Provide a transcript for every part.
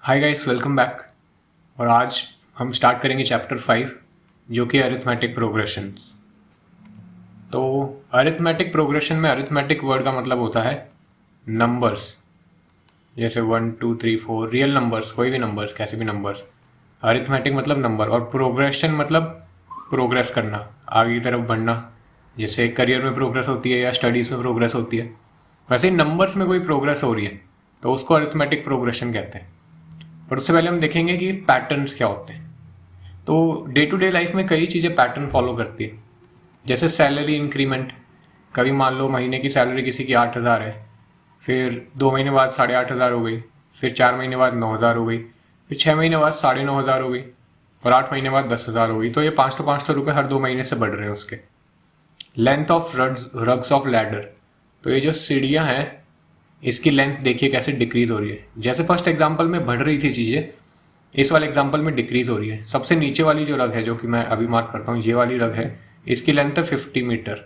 Hi guys, welcome back. और आज हम स्टार्ट करेंगे चैप्टर 5 जो कि अरिथमेटिक प्रोग्रेशन। तो अरिथमेटिक प्रोग्रेशन में अरिथमेटिक वर्ड का मतलब होता है नंबर्स, जैसे 1 2 3 4 रियल नंबर्स, कोई भी नंबर्स, कैसे भी नंबर्स। अरिथमेटिक मतलब नंबर, और प्रोग्रेशन मतलब प्रोग्रेस करना, आगे की तरफ बढ़ना। जैसे करियर में प्रोग्रेस होती है या स्टडीज़ में प्रोग्रेस होती है, वैसे ही नंबर्स में कोई प्रोग्रेस हो रही है तो उसको अरिथमेटिक प्रोग्रेशन कहते हैं। पर उससे पहले हम देखेंगे कि पैटर्न्स क्या होते हैं। तो डे टू डे लाइफ में कई चीज़ें पैटर्न फॉलो करती है, जैसे सैलरी इंक्रीमेंट। कभी मान लो महीने की सैलरी किसी की 8,000 है, फिर 2 महीने बाद 8,500 हो गई, फिर 4 महीने बाद 9,000 हो गई, फिर 6 महीने बाद 9,500 हो गई, और 8 महीने बाद 10,000 हो गई। तो ये 500 रुपये हर 2 महीने से बढ़ रहे हैं उसके। Length of rugs of ladder, तो ये जो सीढ़ियाँ हैं इसकी लेंथ देखिए कैसे डिक्रीज हो रही है। जैसे फर्स्ट एग्जाम्पल में बढ़ रही थी चीज़ें, इस वाले एग्जाम्पल में डिक्रीज हो रही है। सबसे नीचे वाली जो रग है, जो कि मैं अभी मार्क करता हूँ, ये वाली रग है, इसकी लेंथ है 50 मीटर,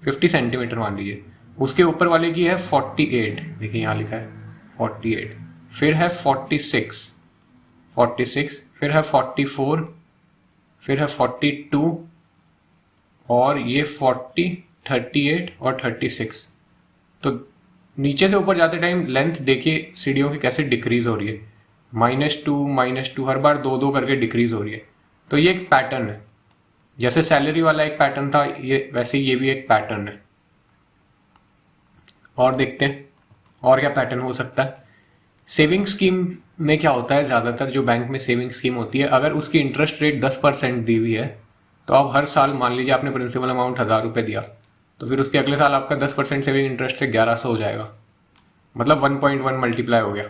50 सेंटीमीटर मान लीजिए। उसके ऊपर वाले की है 48, देखिए यहाँ लिखा है 48। फिर है 46, 46, फिर है 44, फिर है 42, और ये 40, 38 और 36। तो नीचे से ऊपर जाते टाइम लेंथ देखिए सीढ़ियों की कैसे डिक्रीज हो रही है, -2 हर बार 2 2 करके डिक्रीज हो रही है। तो ये एक पैटर्न है। जैसे सैलरी वाला एक पैटर्न था, ये वैसे ये भी एक पैटर्न है। और देखते हैं और क्या पैटर्न हो सकता है। सेविंग स्कीम में क्या होता है, ज़्यादातर जो बैंक में सेविंग स्कीम होती है, अगर उसकी इंटरेस्ट रेट 10% दी हुई है, तो आप हर साल, मान लीजिए आपने प्रिंसिपल अमाउंट 1,000 रुपये दिया, तो फिर उसके अगले साल आपका 10% सेविंग इंटरेस्ट से 1,100 हो जाएगा, मतलब 1.1 मल्टीप्लाई हो गया।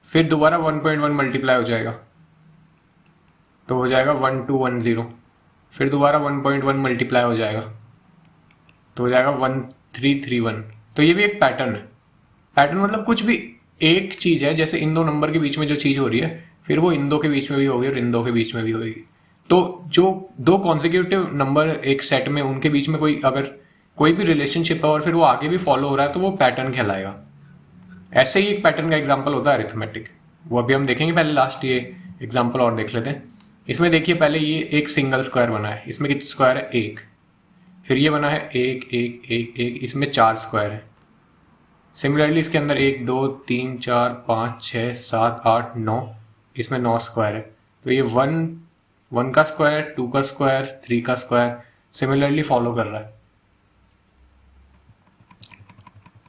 फिर दोबारा 1.1 मल्टीप्लाई हो जाएगा, तो हो जाएगा 1210। फिर दोबारा 1.1 मल्टीप्लाई हो जाएगा, तो हो जाएगा 1331। तो ये भी एक पैटर्न है। पैटर्न मतलब कुछ भी एक चीज है, जैसे इन दो नंबर के बीच में जो चीज हो रही है, फिर वो इन दो के बीच में भी होगी और इन दो के बीच में भी होगी। तो जो दो कॉन्जिक्यूटिव नंबर एक सेट में, उनके बीच में कोई अगर कोई भी रिलेशनशिप है और फिर वो आगे भी फॉलो हो रहा है, तो वो पैटर्न कहलाएगा। ऐसे ही एक पैटर्न का एग्जाम्पल होता है अरिथमेटिक, वो अभी हम देखेंगे। पहले लास्ट ये एग्जाम्पल और देख लेते हैं। इसमें देखिए, पहले ये एक सिंगल स्क्वायर बना है, इसमें कितने स्क्वायर है, एक। फिर ये बना है एक एक एक एक, इसमें 4 स्क्वायर है। सिमिलरली इसके अंदर 1 2 3 4 5 6 7 8 9, इसमें 9 स्क्वायर है। तो ये 1 का स्क्वायर, 2 का स्क्वायर, 3 का स्क्वायर सिमिलरली फॉलो कर रहा है।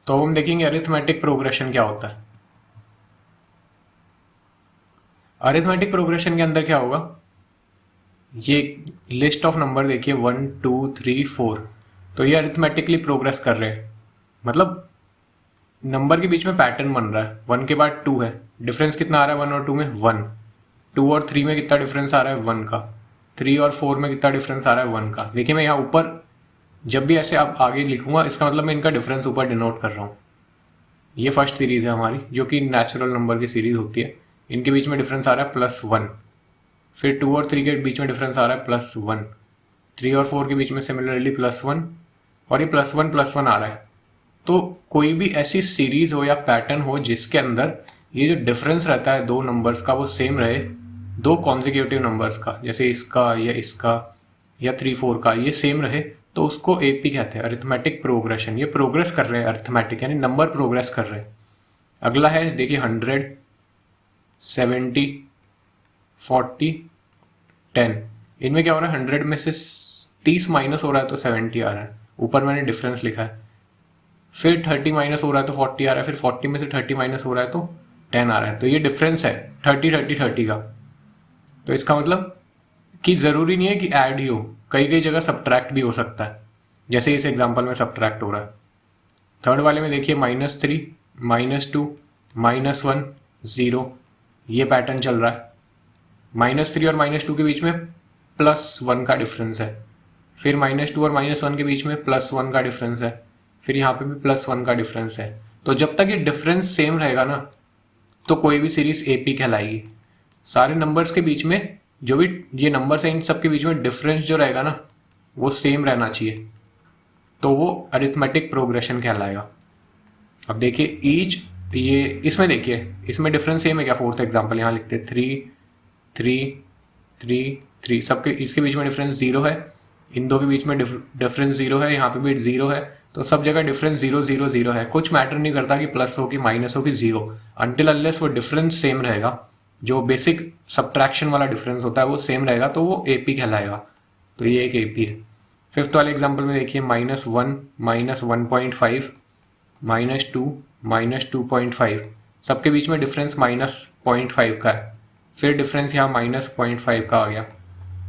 तो हम देखेंगे अरिथमेटिक प्रोग्रेशन क्या होता है। अरिथमेटिक प्रोग्रेशन के अंदर क्या होगा, ये लिस्ट ऑफ नंबर देखिए 1 2 3 4। तो ये अरिथमेटिकली प्रोग्रेस कर रहे हैं, मतलब नंबर के बीच में पैटर्न बन रहा है। 1 के बाद 2 है, डिफरेंस कितना आ रहा है 1 और 2 में, 1। 2 और 3 में कितना डिफरेंस आ रहा है, 1 का। 3 और 4 में कितना डिफरेंस आ रहा है, 1 का। देखिए मैं यहाँ ऊपर जब भी ऐसे आप आगे लिखूंगा, इसका मतलब मैं इनका डिफरेंस ऊपर डिनोट कर रहा हूँ। ये फर्स्ट सीरीज है हमारी, जो कि नेचुरल नंबर की सीरीज होती है। इनके बीच में डिफरेंस आ रहा है +1। फिर 2 और 3 के बीच में डिफरेंस आ रहा है +1। 3 और 4 के बीच में सिमिलरली +1, और ये +1 आ रहा है। तो कोई भी ऐसी सीरीज हो या पैटर्न हो जिसके अंदर ये जो डिफरेंस रहता है दो नंबर्स का, वो सेम रहे, दो कॉन्जिक्यूटिव नंबर्स का, जैसे इसका या इसका या 3 4 का, ये सेम रहे, तो उसको एपी कहते हैं, अरिथमेटिक प्रोग्रेशन। ये प्रोग्रेस कर रहे हैं, अरिथमेटिक यानी नंबर प्रोग्रेस कर रहे हैं। अगला है देखिए 100, 70, 40, 10। इनमें क्या हो रहा है, 100 में से 30 माइनस हो रहा है तो 70 आ रहा है, ऊपर मैंने डिफरेंस लिखा है। फिर 30 माइनस हो रहा है तो 40 आ रहा है, फिर 40 में से 30 माइनस हो रहा है तो 10 आ रहा है। तो ये डिफरेंस है 30 का। तो इसका मतलब कि जरूरी नहीं है कि ऐड ही हो, कई कई जगह सब्ट्रैक्ट भी हो सकता है, जैसे इस एग्जांपल में सब्ट्रैक्ट हो रहा है। थर्ड वाले में देखिए -3, -2, -1, 0, ये पैटर्न चल रहा है। -3 और -2 के बीच में +1 का डिफरेंस है, फिर -2 और -1 के बीच में +1 का डिफरेंस है, फिर यहाँ पे भी +1 का डिफरेंस है। तो जब तक ये डिफरेंस सेम रहेगा ना, तो कोई भी सीरीज एपी कहलाएगी। सारे नंबर्स के बीच में जो भी ये नंबर्स हैं, इन सब के बीच में डिफरेंस जो रहेगा ना, वो सेम रहना चाहिए, तो वो अरिथमेटिक प्रोग्रेशन कहलाएगा। अब देखिए ईच तो ये इसमें देखिए, इसमें डिफरेंस सेम है क्या? फोर्थ एग्जांपल यहाँ लिखते हैं 3 3 3 3, सबके इसके बीच में डिफरेंस 0 है, इन दो के बीच में डिफरेंस 0 है, यहाँ पे भी 0 है, तो सब जगह डिफरेंस 0 0 0 है। कुछ मैटर नहीं करता कि प्लस हो कि माइनस हो कि जीरो, अनटिल अनलेस वो डिफरेंस सेम रहेगा, जो बेसिक सब्ट्रैक्शन वाला डिफरेंस होता है वो सेम रहेगा, तो वो एपी कहलाएगा। तो ये एक एपी है। फिफ्थ वाले एग्जाम्पल में देखिए -1 -1.5 -2 -2.5, सबके बीच में डिफरेंस -0.5 का है। फिर डिफरेंस यहाँ -0.5 का आ गया,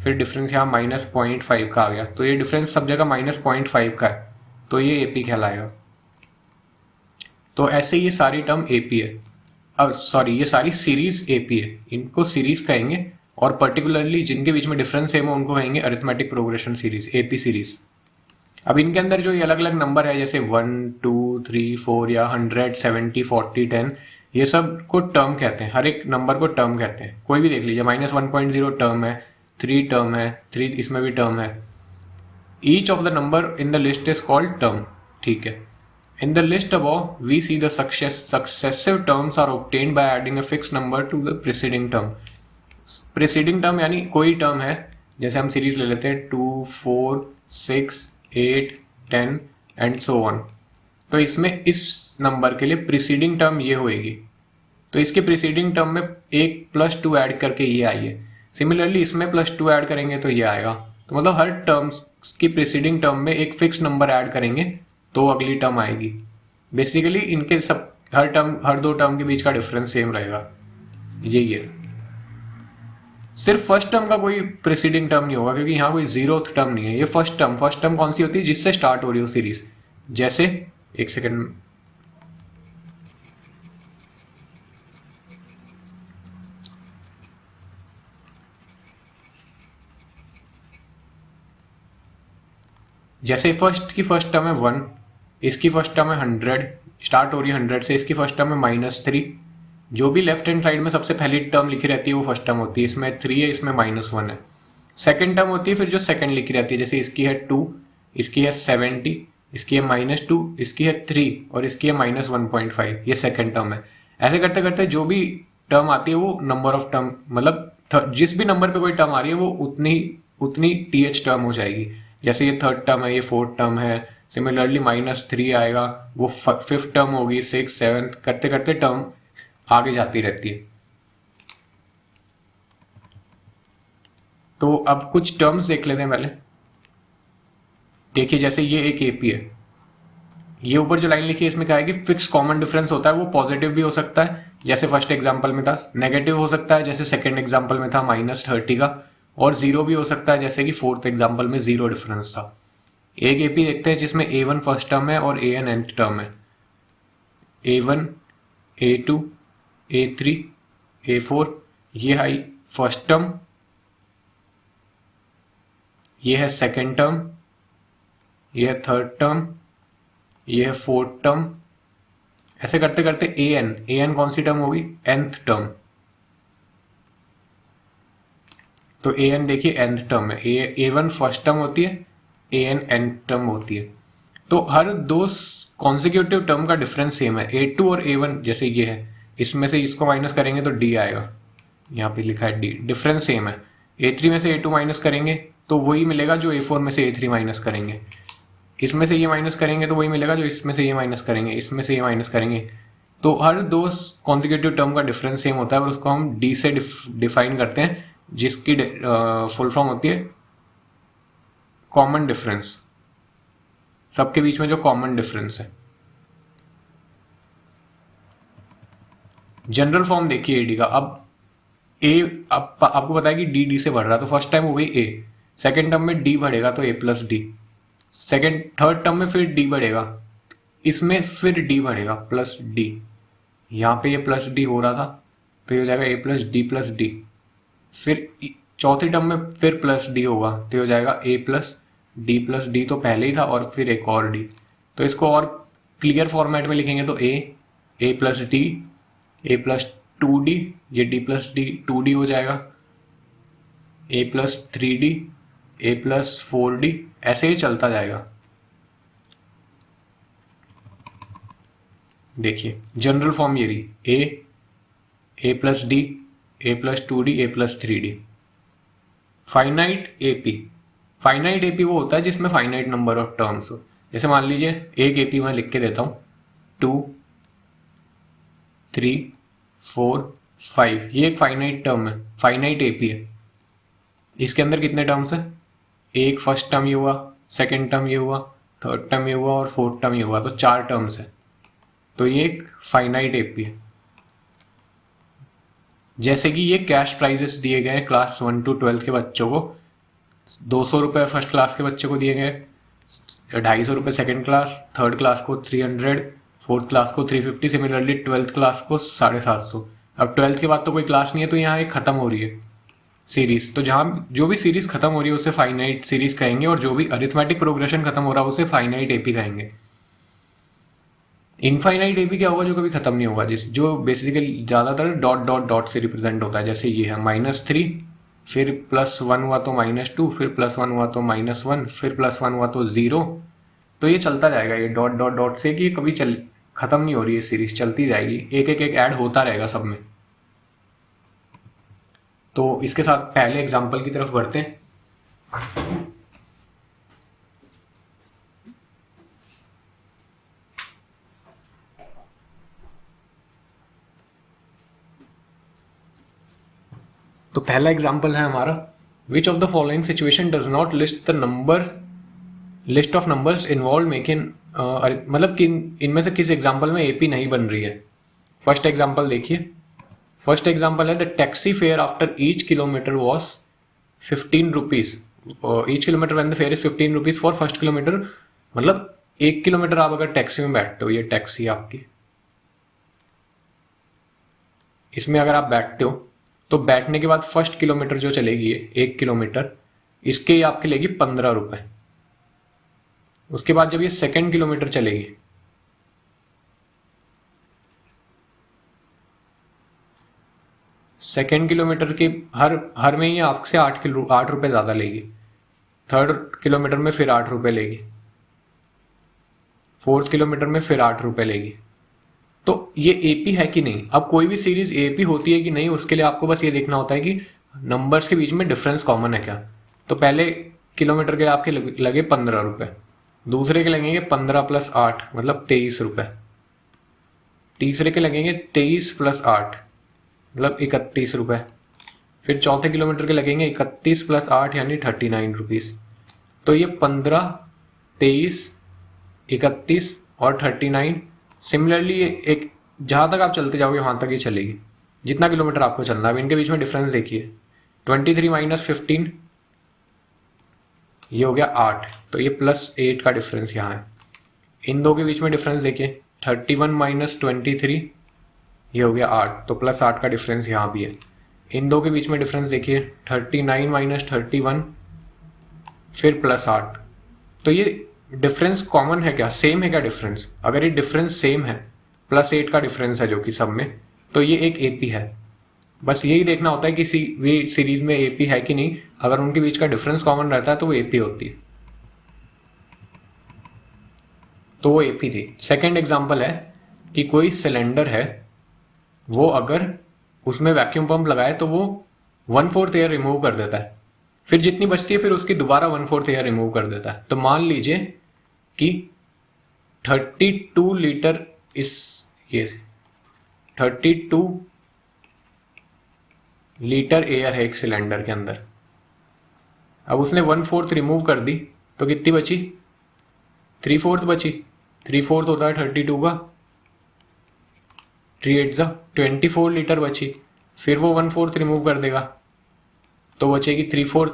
फिर डिफरेंस यहाँ -0.5 का आ गया, तो ये डिफरेंस सब जगह -0.5 का है, तो ये एपी कहलाएगा। तो ऐसे ये सारी टर्म एपी है। अब सॉरी, ये सारी सीरीज एपी है, इनको सीरीज कहेंगे, और पर्टिकुलरली जिनके बीच में डिफरेंस सेम हो उनको कहेंगे arithmetic progression series, AP series. अब इनके अंदर जो ये अलग अलग नंबर है, जैसे 1 2 3 4 या 100 70 40 10, ये सब को टर्म कहते हैं। हर एक नंबर को टर्म कहते हैं। कोई भी देख लीजिए, -1.0 टर्म है, 3 टर्म है, 3 इसमें भी टर्म है। Each of the number in the list is called term. ठीक है। In the list above, we see the successive terms are obtained by adding a fixed number to the preceding term. Preceding term यानी कोई term है, जैसे हम series ले लेते हैं 2 4 6 8 10 एंड सो ऑन। तो इसमें इस नंबर के लिए प्रीसीडिंग टर्म ये होएगी, तो इसके प्रीसीडिंग टर्म में एक +2 ऐड करके ये आई है। सिमिलरली इसमें +2 ऐड करेंगे तो ये आएगा। तो मतलब हर टर्म्स की प्रीसीडिंग टर्म में एक फिक्स नंबर ऐड करेंगे तो अगली टर्म आएगी। बेसिकली इनके सब हर दो टर्म के बीच का डिफरेंस सेम रहेगा, यही है। सिर्फ फर्स्ट टर्म का कोई प्रीसीडिंग टर्म नहीं होगा, क्योंकि यहाँ कोई 0th टर्म नहीं है। ये फर्स्ट टर्म कौन सी होती है? जिससे स्टार्ट हो रही हो सीरीज। जैसे एक सेकेंड, जैसे फर्स्ट की फर्स्ट टर्म है 1, इसकी फर्स्ट टर्म है 100, स्टार्ट हो रही है 100 से, इसकी फर्स्ट टर्म है -3। जो भी लेफ्ट हैंड साइड में सबसे पहली टर्म लिखी रहती है वो फर्स्ट टर्म होती है। इसमें 3 है, इसमें -1 है। सेकंड टर्म होती है फिर जो सेकंड लिखी रहती है, जैसे इसकी है 2, इसकी है 70, इसकी है -2, इसकी है 3 और इसकी है -1.5, ये सेकंड टर्म है। ऐसे करते करते जो भी टर्म आती है वो नंबर ऑफ टर्म, मतलब जिस भी नंबर पे कोई टर्म आ रही है वो उतनी TH टर्म हो जाएगी। जैसे ये थर्ड टर्म है, ये फोर्थ टर्म है, सिमिलरली -3 आएगा, वो फिफ्थ टर्म होगी, 6 7, करते करते टर्म आगे जाती रहती है। तो अब कुछ टर्म्स देख लेते हैं पहले। देखिए जैसे ये एक एपी है, ये ऊपर जो लाइन लिखी है इसमें क्या है कि फिक्स कॉमन डिफरेंस होता है, वो पॉजिटिव भी हो सकता है जैसे फर्स्ट एग्जांपल में था, नेगेटिव हो सकता है जैसे सेकंड एग्जांपल में था -30 का, और जीरो भी हो सकता है जैसे कि फोर्थ एग्जांपल में 0 डिफरेंस था। एक एपी देखते हैं जिसमें A1 फर्स्ट टर्म है और AN nth टर्म है। A1 A2 A3 A4, ये है फर्स्ट टर्म, ये है सेकेंड टर्म, ये है थर्ड टर्म, ये है फोर्थ टर्म। ऐसे करते करते AN कौन सी टर्म होगी? nth term. तो AN देखिए nth टर्म है, A1 फर्स्ट टर्म होती है, AN nth टर्म होती है। तो हर दो कॉन्जिक्यूटिव टर्म का डिफरेंस सेम है। A2 और A1 जैसे ये है, इसमें से इसको माइनस करेंगे तो D आएगा, यहाँ पे लिखा है D, डिफरेंस सेम है। A3 में से A2 माइनस करेंगे तो वही मिलेगा जो A4 में से A3 माइनस करेंगे। इसमें से ये माइनस करेंगे तो वही मिलेगा जो इसमें से ये माइनस करेंगे, इसमें से ये माइनस करेंगे। तो हर दो कॉन्जिक्यूटिव टर्म का डिफरेंस सेम होता है और उसको हम D से डिफाइन करते हैं, जिसकी फुल फॉर्म होती है कॉमन डिफरेंस, सबके बीच में जो कॉमन डिफरेंस है। जनरल फॉर्म देखिए AD का। अब आपको पता है कि D से बढ़ रहा है, तो फर्स्ट टाइम हो गई A, सेकेंड टर्म में D बढ़ेगा तो A+D, थर्ड टर्म में फिर D बढ़ेगा, इसमें फिर D बढ़ेगा +D, यहाँ पे ये +D हो रहा था तो ये हो जाएगा A+D+D। फिर चौथी टर्म में फिर +D होगा तो ये हो जाएगा A+D+D, तो पहले ही था, और फिर एक और D। तो इसको और क्लियर फॉर्मेट में लिखेंगे तो A+D A+2D, ये D+D 2D हो जाएगा, A+3D A+4D, ऐसे ही चलता जाएगा। देखिए जनरल फॉर्म ये रही a plus d, a plus 2d, a plus 3d। Finite AP, finite AP वो होता है जिसमें फाइनाइट नंबर ऑफ टर्म्स हो। जैसे मान लीजिए एक एपी मैं लिख के देता हूँ 2, 3, 4, 5, ये एक फाइनाइट टर्म है, फाइनाइट एपी है। इसके अंदर कितने टर्म्स है? एक फर्स्ट टर्म ये हुआ, सेकेंड टर्म ये हुआ, थर्ड टर्म ये हुआ और फोर्थ टर्म ये हुआ, तो 4 टर्म्स है। तो ये एक फाइनाइट एपी है। जैसे कि ये कैश प्राइजेस दिए गए क्लास 1 to 12 के बच्चों को, 200 रुपये फर्स्ट क्लास के बच्चे को दिए गए, 250 रुपये सेकेंड क्लास, थर्ड क्लास को 300, फोर्थ क्लास को 350, सिमिलरली 12th क्लास को 750। अब 12th के बाद तो कोई क्लास नहीं है, तो यहाँ एक खत्म हो रही है सीरीज। तो जहाँ जो भी सीरीज खत्म हो रही है उसे फाइनाइट सीरीज कहेंगे, और जो भी अरिथमेटिक प्रोग्रेशन खत्म हो रहा है उसे फाइनाइट एपी कहेंगे। इनफाइनाइट एपी क्या होगा? जो कभी खत्म नहीं होगा, जो बेसिकली ज्यादातर डॉट डॉट डॉट से रिप्रेजेंट होता है। जैसे ये है -3, फिर +1 हुआ तो -2, फिर +1 हुआ तो -1, फिर +1 हुआ तो 0। तो ये चलता जाएगा, ये डॉट डॉट डॉट से, कि कभी खत्म नहीं हो रही है सीरीज, चलती जाएगी, एक एक एक ऐड होता रहेगा सब में। तो इसके साथ पहले एग्जाम्पल की तरफ बढ़ते हैं। तो पहला एग्जाम्पल है हमारा, which of the following situation does not list of numbers involve making, मतलब कि इनमें से किस एग्जाम्पल में एपी नहीं बन रही है। फर्स्ट एग्जाम्पल देखिए, फर्स्ट एग्जाम्पल है the taxi fare after each kilometre was 15 rupees. Each kilometre when the fair is 15 rupees for first kilometre, मतलब 1 किलोमीटर आप अगर टैक्सी में बैठते हो, ये टैक्सी आपकी, इसमें अगर आप बैठते हो तो बैठने के बाद फर्स्ट किलोमीटर जो चलेगी 1 किलोमीटर, इसके आपके लेगी 15 रुपए। उसके बाद जब ये सेकेंड किलोमीटर चलेगी, सेकेंड किलोमीटर की हर में ही आपसे 8 रुपए ज्यादा लेगी। थर्ड किलोमीटर में फिर 8 रुपए लेगी, फोर्थ किलोमीटर में फिर 8 रुपए लेगी। तो ये एपी है कि नहीं? अब कोई भी सीरीज एपी होती है कि नहीं, उसके लिए आपको बस ये देखना होता है कि नंबर्स के बीच में डिफरेंस कॉमन है क्या। तो पहले किलोमीटर के आपके लगे 15 रुपए, दूसरे के लगेंगे 15 + 8 मतलब 23 रुपए, तीसरे के लगेंगे 23 + 8 मतलब 31 रुपए, फिर चौथे किलोमीटर के लगेंगे 31 + 8 यानी 39 रुपीज। तो ये 15, 23, 31 और 39, सिमिलरली एक जहां तक आप चलते जाओगे वहां तक ही चलेगी, जितना किलोमीटर आपको चलना है। अब इनके बीच में डिफरेंस देखिए, 23 - 15 ये हो गया 8, तो ये +8 का डिफरेंस यहाँ है। इन दो के बीच में डिफरेंस देखिए, 31 - 23 ये हो गया 8, तो +8 का डिफरेंस यहाँ भी है। इन दो के बीच में डिफरेंस देखिए, 39 - 31 फिर +8। तो ये डिफरेंस कॉमन है क्या, सेम है क्या डिफरेंस? अगर ये डिफरेंस सेम है, +8 का डिफरेंस है जो कि सब में, तो ये एक एपी है। बस यही देखना होता है कि भी सीरीज में एपी है कि नहीं। अगर उनके बीच का डिफरेंस कॉमन रहता है तो वो एपी होती है, तो वो एपी थी। सेकेंड एग्जाम्पल है कि कोई सिलेंडर है, वो अगर उसमें वैक्यूम पंप लगाए तो वो 1/4 एयर रिमूव कर देता है, फिर जितनी बचती है फिर उसकी दोबारा 1/4 एयर रिमूव कर देता है। तो मान लीजिए कि 32 लीटर ये 32 लीटर एयर है एक सिलेंडर के अंदर। अब उसने 1/4 रिमूव कर दी तो कितनी बची? 3/4 बची। 3/4 होता है 32 का, 3 8 24 लीटर बची। फिर वो 1/4 रिमूव कर देगा तो बचेगी 3/4।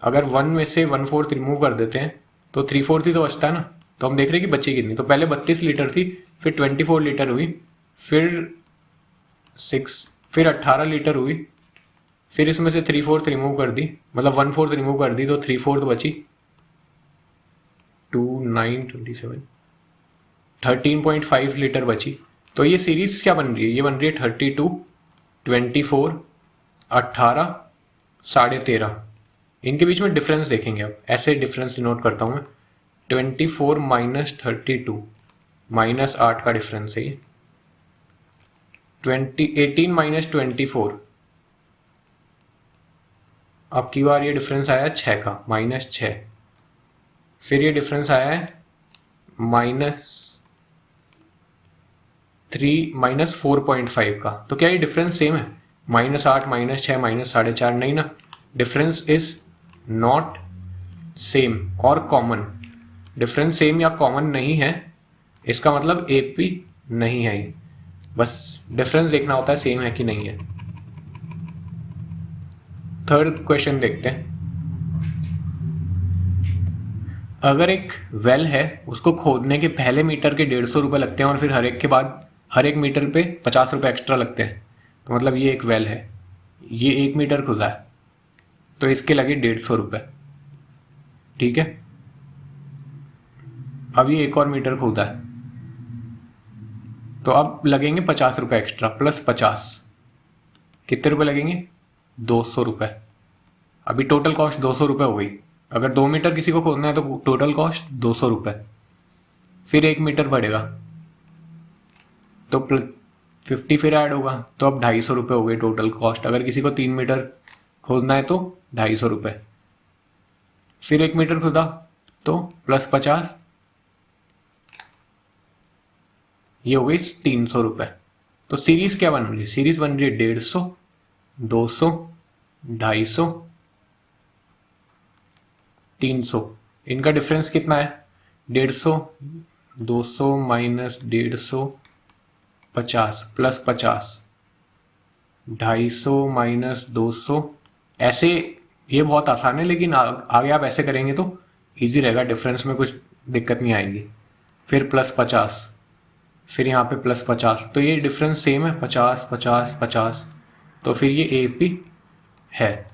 अगर 1 में से 1/4 रिमूव कर देते हैं तो 3/4 ही तो बचता है ना। तो हम देख रहे हैं कि बची कितनी। तो पहले 32 लीटर थी, फिर 24 लीटर हुई, फिर 18 लीटर हुई, फिर इसमें से 3/4 रिमूव कर दी, मतलब 1/4 रिमूव कर दी, तो 3/4 बची 2 9 27 13.5 लीटर बची। तो ये सीरीज क्या बन रही है? ये बन रही है 32 24 18 13.5। इनके बीच में डिफरेंस देखेंगे। अब ऐसे डिफरेंस नोट करता हूं मैं, 24 - 32 -8 का डिफरेंस है ये। 18 माइनस 24, अब की बार ये डिफरेंस आया है 6 का, -6। फिर ये डिफरेंस आया है -4.5 का। तो क्या ये डिफरेंस सेम है? -8 -6 -4.5? नहीं ना, डिफरेंस इज नॉट सेम और कॉमन। डिफरेंस सेम या कॉमन नहीं है, इसका मतलब एपी नहीं है ये। बस डिफरेंस देखना होता है सेम है कि नहीं है। थर्ड क्वेश्चन देखते हैं। अगर एक वेल है, उसको खोदने के पहले मीटर के 150 रुपये लगते हैं और फिर हर एक मीटर पे 50 रुपये एक्स्ट्रा लगते हैं। तो मतलब ये एक वेल है, ये 1 मीटर खुदा है, तो इसके लगे 150 रुपये। ठीक है, अब ये एक और मीटर खोदा है, तो अब लगेंगे 50 रुपये एक्स्ट्रा, +50। कितने रुपए लगेंगे? 200 रुपये। अभी टोटल कॉस्ट 200 रुपये हो गई। अगर 2 मीटर किसी को खोदना है तो टोटल कॉस्ट 200 रुपये। फिर 1 मीटर बढ़ेगा तो 50 फिर ऐड होगा, तो अब 250 रुपये हो गए टोटल कॉस्ट। अगर किसी को 3 मीटर खोदना है तो 250 रुपये। फिर 1 मीटर खुदा तो +50, ये हो गई 300 रुपये। तो सीरीज क्या बन रही है? सीरीज बन रही है 150, 200, 250, 300। इनका डिफरेंस कितना है? 150, 200 माइनस 150, 50 +50, 250 माइनस 200। ऐसे ये बहुत आसान है, लेकिन आगे आप ऐसे करेंगे तो इजी रहेगा, डिफरेंस में कुछ दिक्कत नहीं आएगी। फिर +50, फिर यहाँ पे +50, तो ये डिफरेंस सेम है, 50 50 50। तो फिर ये एपी है।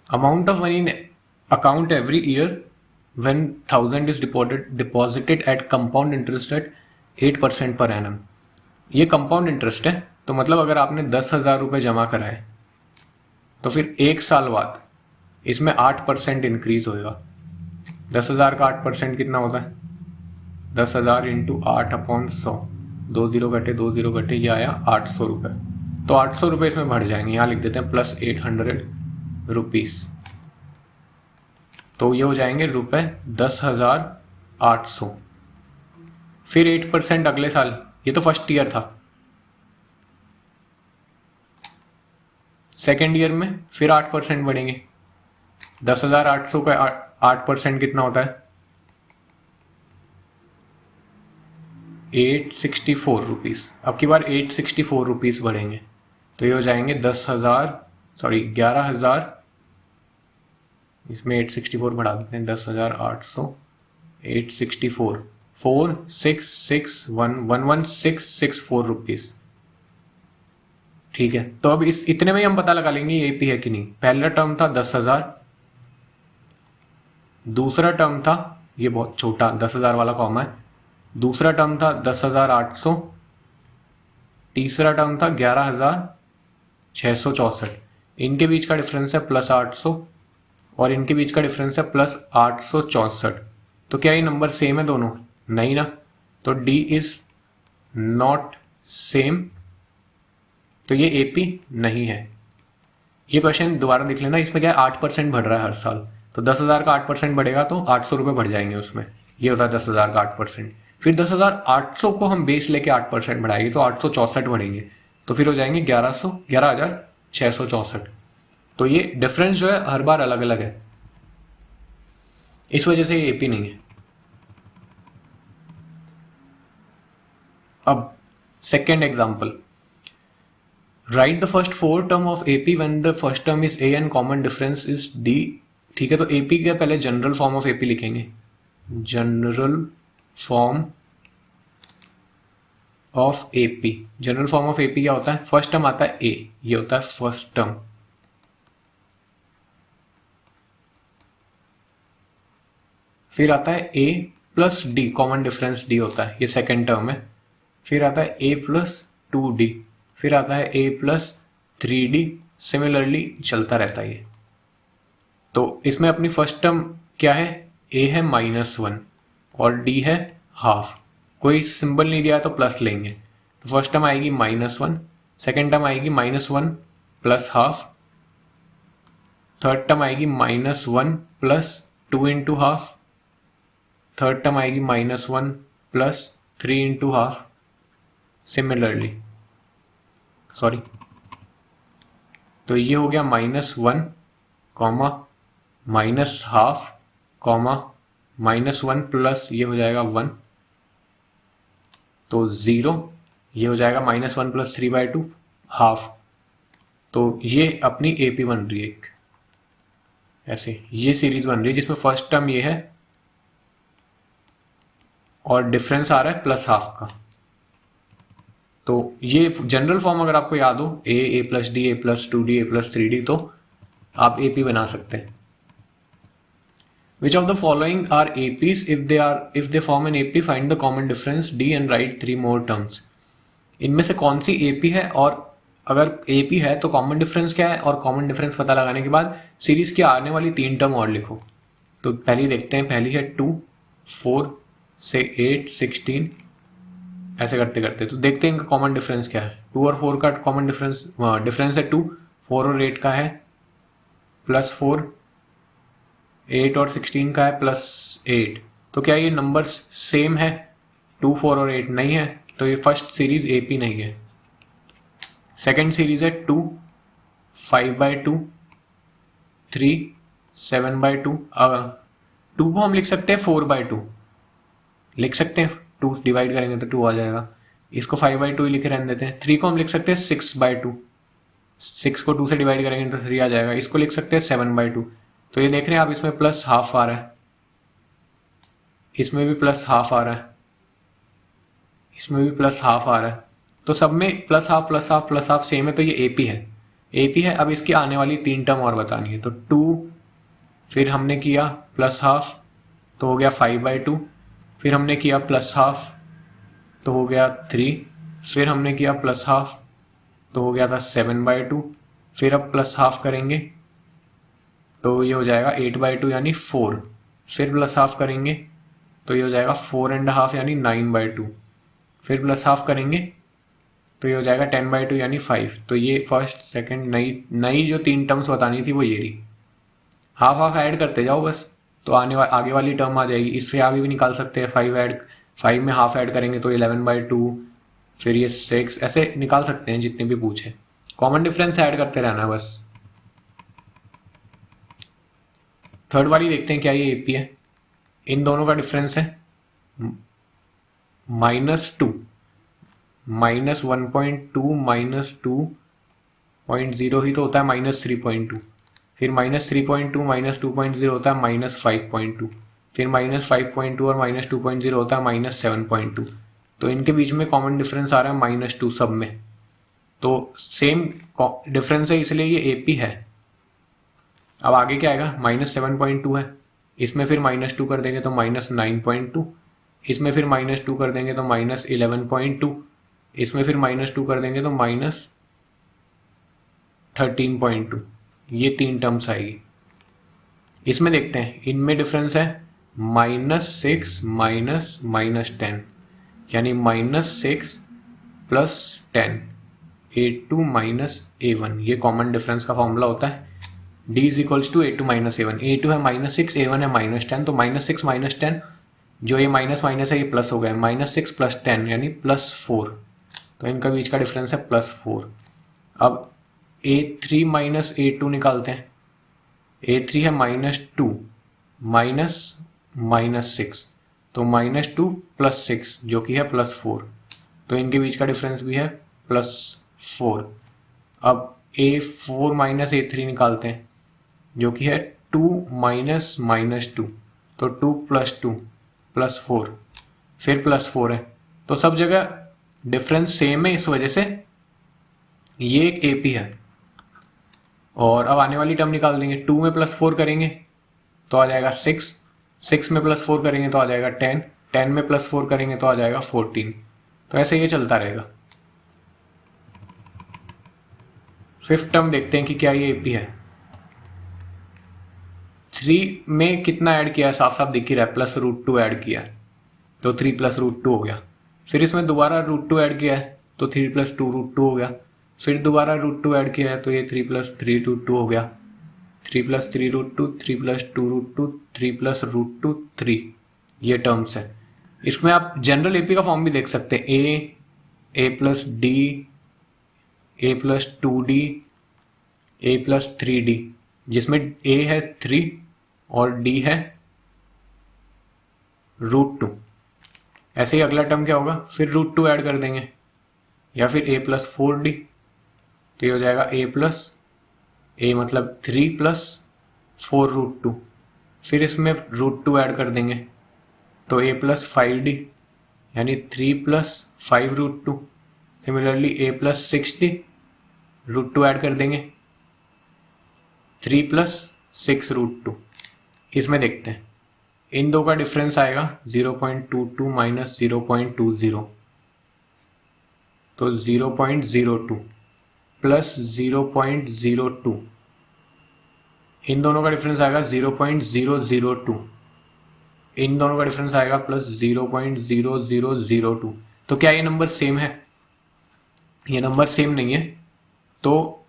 Amount of money in account every year when 1000 is deposited at compound interest at 8% per annum. ये कंपाउंड इंटरेस्ट है, तो मतलब अगर आपने 10,000 रुपये जमा कराए तो फिर 1 साल बाद इसमें 8% इंक्रीज होएगा। 10,000 का 8% कितना होता है? 10,000 इंटू 8/100, 2 जीरो घटे 2 जीरो घटे, ये आया 800 रुपये। तो 800 रुपये इसमें बढ़ जाएंगे, यहाँ लिख देते हैं +800 रुपीस। तो ये हो जाएंगे रुपये 10,800। फिर 8% अगले साल, ये तो फर्स्ट ईयर था। सेकेंड ईयर में फिर 8% बढ़ेंगे। 10,800 का 8% कितना होता है? 864 रुपीज़। अब की बार 864 रुपीज़ बढ़ेंगे, तो ये हो जाएंगे 11,000। इसमें 864 बढ़ा देते हैं, 10,800, 864, 4,661,11664 रुपीज़। ठीक है, तो अब इस इतने में ही हम पता लगा लेंगे ये एपी है कि नहीं। पहला टर्म था 10,000, दूसरा टर्म था ये बहुत छोटा 10,000 वाला कॉमा है, दूसरा टर्म था 10,800, तीसरा टर्म था 11,664। इनके बीच का डिफरेंस है +800 और इनके बीच का डिफरेंस है +864। तो क्या ये नंबर सेम है दोनों? नहीं ना, तो डी इज नॉट सेम, तो ये एपी नहीं है। ये क्वेश्चन दोबारा देख लेना, इसमें क्या है 8% बढ़ रहा है हर साल, तो 10,000 का 8% बढ़ेगा तो 800 रुपये बढ़ जाएंगे उसमें। ये होता है 10,000 का 8%। फिर 10,800 को हम बेस लेके 8% बढ़ाएंगे तो 864 बढ़ेंगे, तो फिर हो जाएंगे 11,664। तो ये डिफरेंस जो है हर बार अलग अलग है, इस वजह से ये एपी नहीं है। अब second example, right the first 4 term of AP when the first term is A and common difference is D. ठीक है, तो एपी का पहले जनरल फॉर्म ऑफ एपी लिखेंगे। General form of AP, general form of AP क्या होता है? First term आता है ए, ये होता है फर्स्ट टर्म। फिर आता है a plus d, common difference d होता है, ये सेकेंड टर्म है। फिर आता है ए प्लस 2d, फिर आता है a प्लस 3d। सिमिलरली चलता रहता है ये। तो इसमें अपनी फर्स्ट टर्म क्या है? a है -1, और डी है हाफ। कोई सिंबल नहीं दिया तो प्लस लेंगे। तो फर्स्ट टर्म आएगी -1, सेकेंड टर्म आएगी -1 प्लस हाफ, थर्ड टर्म आएगी -1 plus 2 into half, third term आएगी -1 plus 3 into half. Similarly sorry, तो ये हो गया -1 comma minus half comma -1 plus ये हो जाएगा 1 तो 0, ये हो जाएगा -1 प्लस 3/2 हाफ। तो ये अपनी AP बन रही है एक ऐसे, ये सीरीज बन रही है जिसमें फर्स्ट टर्म ये है और डिफरेंस आ रहा है प्लस हाफ का। तो ये जनरल फॉर्म अगर आपको याद हो a plus D, a plus 2d, a plus 3d, तो आप AP बना सकते हैं। Which of the following are APs? If they form an AP, find the common difference D and write 3 more terms. इनमें से कौन सी AP है, और अगर AP है तो कॉमन डिफरेंस क्या है, और कॉमन डिफरेंस पता लगाने के बाद सीरीज की आने वाली 3 टर्म और लिखो। तो पहली देखते हैं, पहली है 2, 4 से 8, 16, ऐसे करते करते तो देखते हैं इनका कॉमन डिफरेंस क्या है। 2 और 4 का कॉमन डिफरेंस है 2, 4 और 8 का है +4, 8 और 16 का है +8। तो क्या ये नंबर्स सेम है? 2, 4 और 8 नहीं है, तो ये फर्स्ट सीरीज AP नहीं है। सेकंड सीरीज है 2, 5/2, 3, 7/2। 2 को हम लिख सकते हैं 4/2, लिख सकते हैं, 2 डिवाइड करेंगे तो 2 आ जाएगा, इसको 5/2 ही लिखे रहने देते हैं। 3 को हम लिख सकते हैं 6/2, 6 को 2 से डिवाइड करेंगे तो 3 आ जाएगा, इसको लिख सकते हैं 7/2। तो ये देख रहे हैं आप, इसमें प्लस हाफ आ रहा है, इसमें भी प्लस हाफ आ रहा है, इसमें भी प्लस हाफ आ रहा है, तो सब में plus half plus half plus half same है, तो ये AP है, AP है। अब इसकी आने वाली 3 टर्म और बतानी है। तो 2, फिर हमने किया प्लस हाफ तो हो गया 5/2, फिर हमने किया प्लस हाफ तो हो गया 3, फिर हमने किया प्लस हाफ तो हो गया था 7/2, फिर अब प्लस हाफ करेंगे तो ये हो जाएगा 8/2 यानी 4, फिर प्लस हाफ करेंगे तो ये हो जाएगा 4.5 यानी 9/2, फिर प्लस हाफ करेंगे तो ये हो जाएगा 10/2 यानी 5। तो ये फर्स्ट सेकंड नई जो 3 टर्म्स बतानी थी वो ये रही। हाफ हाफ ऐड करते जाओ बस, तो आगे वाली टर्म आ जाएगी। इससे आगे भी निकाल सकते हैं, 5 में हाफ ऐड करेंगे तो 11/2, फिर ये 6, ऐसे निकाल सकते हैं जितने भी पूछे। कॉमन डिफरेंस ऐड करते रहना है बस। थर्ड वाली देखते हैं क्या ये AP है। इन दोनों का डिफरेंस है -2, -1.2 -2.0 ही तो होता है -3.2, फिर -3.2 -2.0 होता है -5.2, फिर -5.2 और -2.0 होता है -7.2। तो इनके बीच में कॉमन डिफरेंस आ रहा है -2 सब में, तो सेम डिफरेंस है इसलिए ये AP है। अब आगे क्या आएगा, -7.2 है, इसमें फिर -2 कर देंगे तो -9.2, इसमें फिर -2 कर देंगे तो -11.2, इसमें फिर -2 कर देंगे तो -13.2। ये 3 टर्म्स आएगी। इसमें देखते हैं, इनमें डिफरेंस है -6 -10 यानी -6 + 10, A2 - A1। ये कॉमन डिफरेंस का फॉर्मूला होता है। D = A2 - A1। A2 है -6, A1 है -10, तो -6 - 10, जो ये माइनस माइनस है ये प्लस हो गया, -6 + 10 यानी +4, तो इनका बीच का डिफरेंस है +4। अब A3 - A2 निकालते हैं। A3 है -2 -6, तो -2 + 6 जो कि है +4, तो इनके बीच का डिफरेंस भी है +4। अब A4 - A3 निकालते हैं, जो कि है 2 -2, तो 2 + 2 +4, फिर +4 है, तो सब जगह डिफरेंस सेम है, इस वजह से ये एक AP है। और अब आने वाली टर्म निकाल देंगे। 2 में +4 करेंगे तो आ जाएगा 6, 6 में +4 करेंगे तो आ जाएगा 10, 10 में +4 करेंगे तो आ जाएगा 14। तो ऐसे ये चलता रहेगा। फिफ्थ टर्म देखते हैं कि क्या ये AP है। 3 में कितना ऐड किया है, साफ साफ दिख ही रहा है, +√2 ऐड किया है, तो 3 प्लस रूट 2 हो गया। फिर इसमें दोबारा रूट 2 ऐड किया है तो 3 प्लस 2 रूट 2 हो गया। फिर दोबारा रूट 2 ऐड किया है तो ये 3 प्लस 3 रूट 2 हो गया। 3 plus 3 root 2, 3 plus 2 root 2, 3 plus root 2 3, ये टर्म्स है। इसमें आप जनरल एपी का फॉर्म भी देख सकते हैं, ए plus d, a plus 2d, a plus 3d, जिसमें a है 3 और d है रूट 2। ऐसे ही अगला टर्म क्या होगा, फिर रूट 2 ऐड कर देंगे, या फिर a प्लस 4d, तो ये हो जाएगा a प्लस a मतलब 3 प्लस 4 रूट 2। फिर इसमें रूट 2 ऐड कर देंगे तो a प्लस 5d यानी 3 plus 5 root 2। Similarly a plus 6d, root 2 add कर देंगे 3 प्लस 6 रूट 2। इसमें देखते हैं इन दो का डिफरेंस आएगा 0.22 माइनस 0.20, तो 0.02 प्लस 0.02, इन दोनों का डिफरेंस आएगा 0.002, इन दोनों का डिफरेंस आएगा प्लस 0.0002। तो क्या ये नंबर सेम है? ये नंबर सेम नहीं है, तो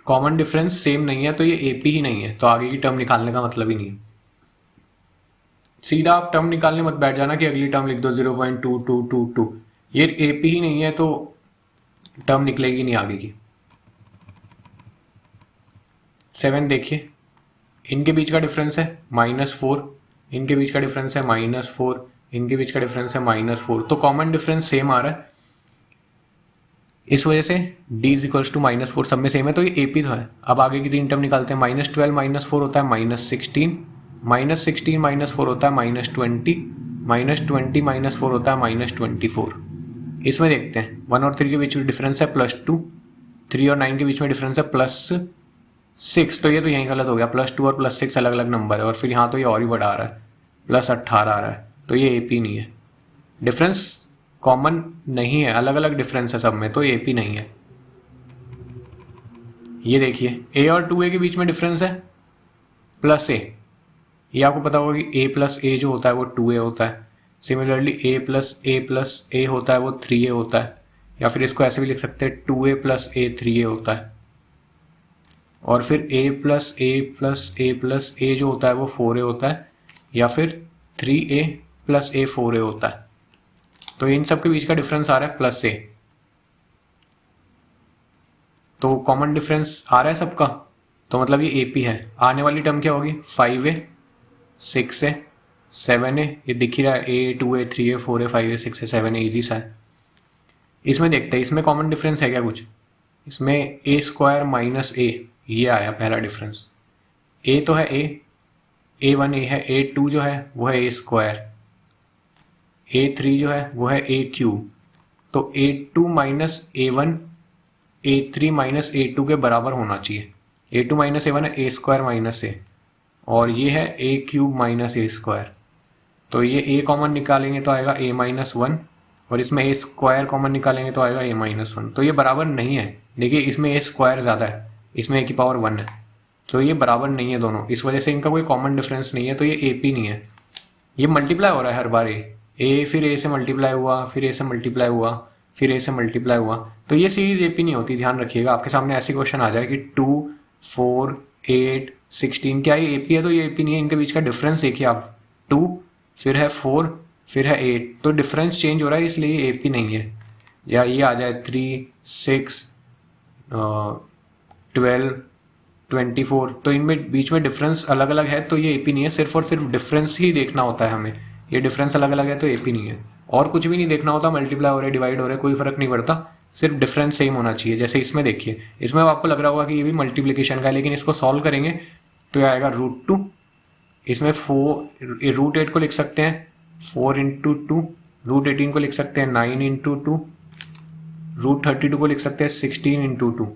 कॉमन डिफरेंस सेम नहीं है, तो ये एपी ही नहीं है, तो आगे की टर्म निकालने का मतलब ही नहीं है। सीधा आप टर्म निकालने मत बैठ जाना कि अगली टर्म लिख दो 0.2222, ये एपी ही नहीं है तो टर्म निकलेगी नहीं आगे की। 7 देखिए, इनके बीच का डिफरेंस है -4, इनके बीच का डिफरेंस है -4, इनके बीच का डिफरेंस है -4, तो कॉमन डिफरेंस सेम आ रहा है, इस वजह से d इज इक्वल्स टू -4 सब में सेम है, तो ये एपी तो है। अब आगे की तीन टर्म निकालते हैं, -12 -4 होता है -16, -16 -4 होता है -20, -20 -4 होता है -24। इसमें देखते हैं 1 और 3 के बीच में डिफरेंस है +2, 3 और 9 के बीच में डिफरेंस है +6, तो ये तो यहीं गलत हो गया, +2 और +6 अलग अलग नंबर है, और फिर यहाँ तो ये और ही बढ़ा रहा है, +18 आ रहा है, तो ये एपी नहीं है। डिफरेंस कॉमन नहीं है, अलग अलग डिफरेंस है सब में, तो एपी नहीं है। ये देखिए a और 2a के बीच में डिफरेंस है +a, ये आपको पता होगा कि a प्लस a जो होता है वो 2a होता है। सिमिलरली a प्लस a होता है वो 3a होता है, या फिर इसको ऐसे भी लिख सकते हैं 2a प्लस a 3a होता है। और फिर a प्लस a जो होता है वो 4a होता है, या फिर 3a प्लस a 4a होता है। तो इन सब के बीच का डिफरेंस आ रहा है +a, तो कॉमन डिफरेंस आ रहा है सबका, तो मतलब ये एपी है। आने वाली टर्म क्या होगी, 5a 6a 7a, ये दिख ही रहा है, a 2a 3a 4a 5a 6a 7a, easy सा है। इसमें देखते हैं इसमें कॉमन डिफरेंस है क्या कुछ, इसमें a स्क्वायर माइनस a, ये आया पहला डिफरेंस। a तो है a1 a है, a2 जो है वो है a स्क्वायर, a3 जो है वो है a क्यूब, तो a2 minus a1 a3 minus a2 के बराबर होना चाहिए। a2 माइनस a1 है a स्क्वायर माइनस a, और ये है a cube minus a square, तो ये a कॉमन निकालेंगे तो आएगा a माइनस 1, और इसमें a स्क्वायर कॉमन निकालेंगे तो आएगा a माइनस 1, तो ये बराबर नहीं है। देखिए इसमें a स्क्वायर ज़्यादा है, इसमें a की पावर 1 है, तो ये बराबर नहीं है दोनों, इस वजह से इनका कोई कॉमन डिफरेंस नहीं है, तो ये AP नहीं है। ये मल्टीप्लाई हो रहा है हर बार, a फिर a से मल्टीप्लाई हुआ, फिर a से मल्टीप्लाई हुआ, फिर a से मल्टीप्लाई हुआ, तो ये सीरीज AP नहीं होती, ध्यान रखिएगा। आपके सामने ऐसे क्वेश्चन आ जाए कि 2 4 8 16, क्या ये AP है, तो ये AP नहीं है। इनके बीच का डिफरेंस देखिए आप, 2 फिर है 4 फिर है 8, तो डिफरेंस चेंज हो रहा है, इसलिए ये AP नहीं है। या ये आ जाए 3 6 12 24, तो इनमें बीच में डिफरेंस अलग अलग है, तो ये AP नहीं है। सिर्फ और सिर्फ डिफरेंस ही देखना होता है हमें, ये डिफरेंस अलग अलग है तो AP नहीं है, और कुछ भी नहीं देखना होता, मल्टीप्लाई हो रहा है डिवाइड हो रहा है कोई फर्क नहीं पड़ता, सिर्फ डिफरेंस सेम होना चाहिए। जैसे इसमें देखिए, इसमें आपको लग रहा होगा कि ये भी मल्टीप्लिकेशन का है, लेकिन इसको सॉल्व करेंगे तो ये आएगा √2, इसमें 4 √8 को लिख सकते हैं 4 × 2, √18 को लिख सकते हैं 9 × 2, √32 को लिख सकते हैं 16 × 2,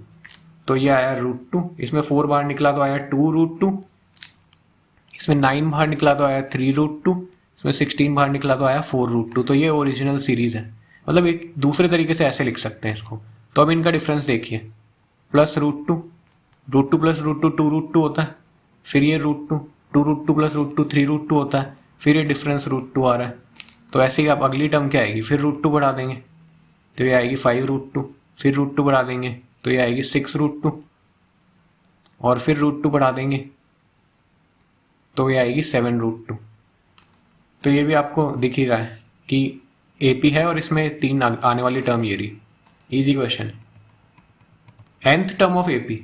तो ये आया √2। इसमें 4 बाहर निकला तो आया 2√2, इसमें 9 बाहर निकला तो आया 3√2, इसमें 16 बाहर निकला तो आया 4√2, तो ये ओरिजिनल सीरीज है। मतलब एक दूसरे तरीके से ऐसे लिख सकते हैं इसको। तो अब इनका डिफरेंस देखिए, +√2, √2 + √2 2√2 होता है, फिर ये √2 2√2 + √2 3√2 होता है, फिर ये डिफरेंस √2 आ रहा है, तो ऐसे ही आप अगली टर्म क्या आएगी, फिर √2 बढ़ा देंगे तो ये आएगी 5√2, फिर √2 बढ़ा देंगे तो ये आएगी 6√2, और फिर √2 बढ़ा देंगे तो ये आएगी 7√2। तो ये भी आपको दिख ही रहा है कि AP है और इसमें 3 आने वाली टर्म ये रही। Easy question. nth term of AP,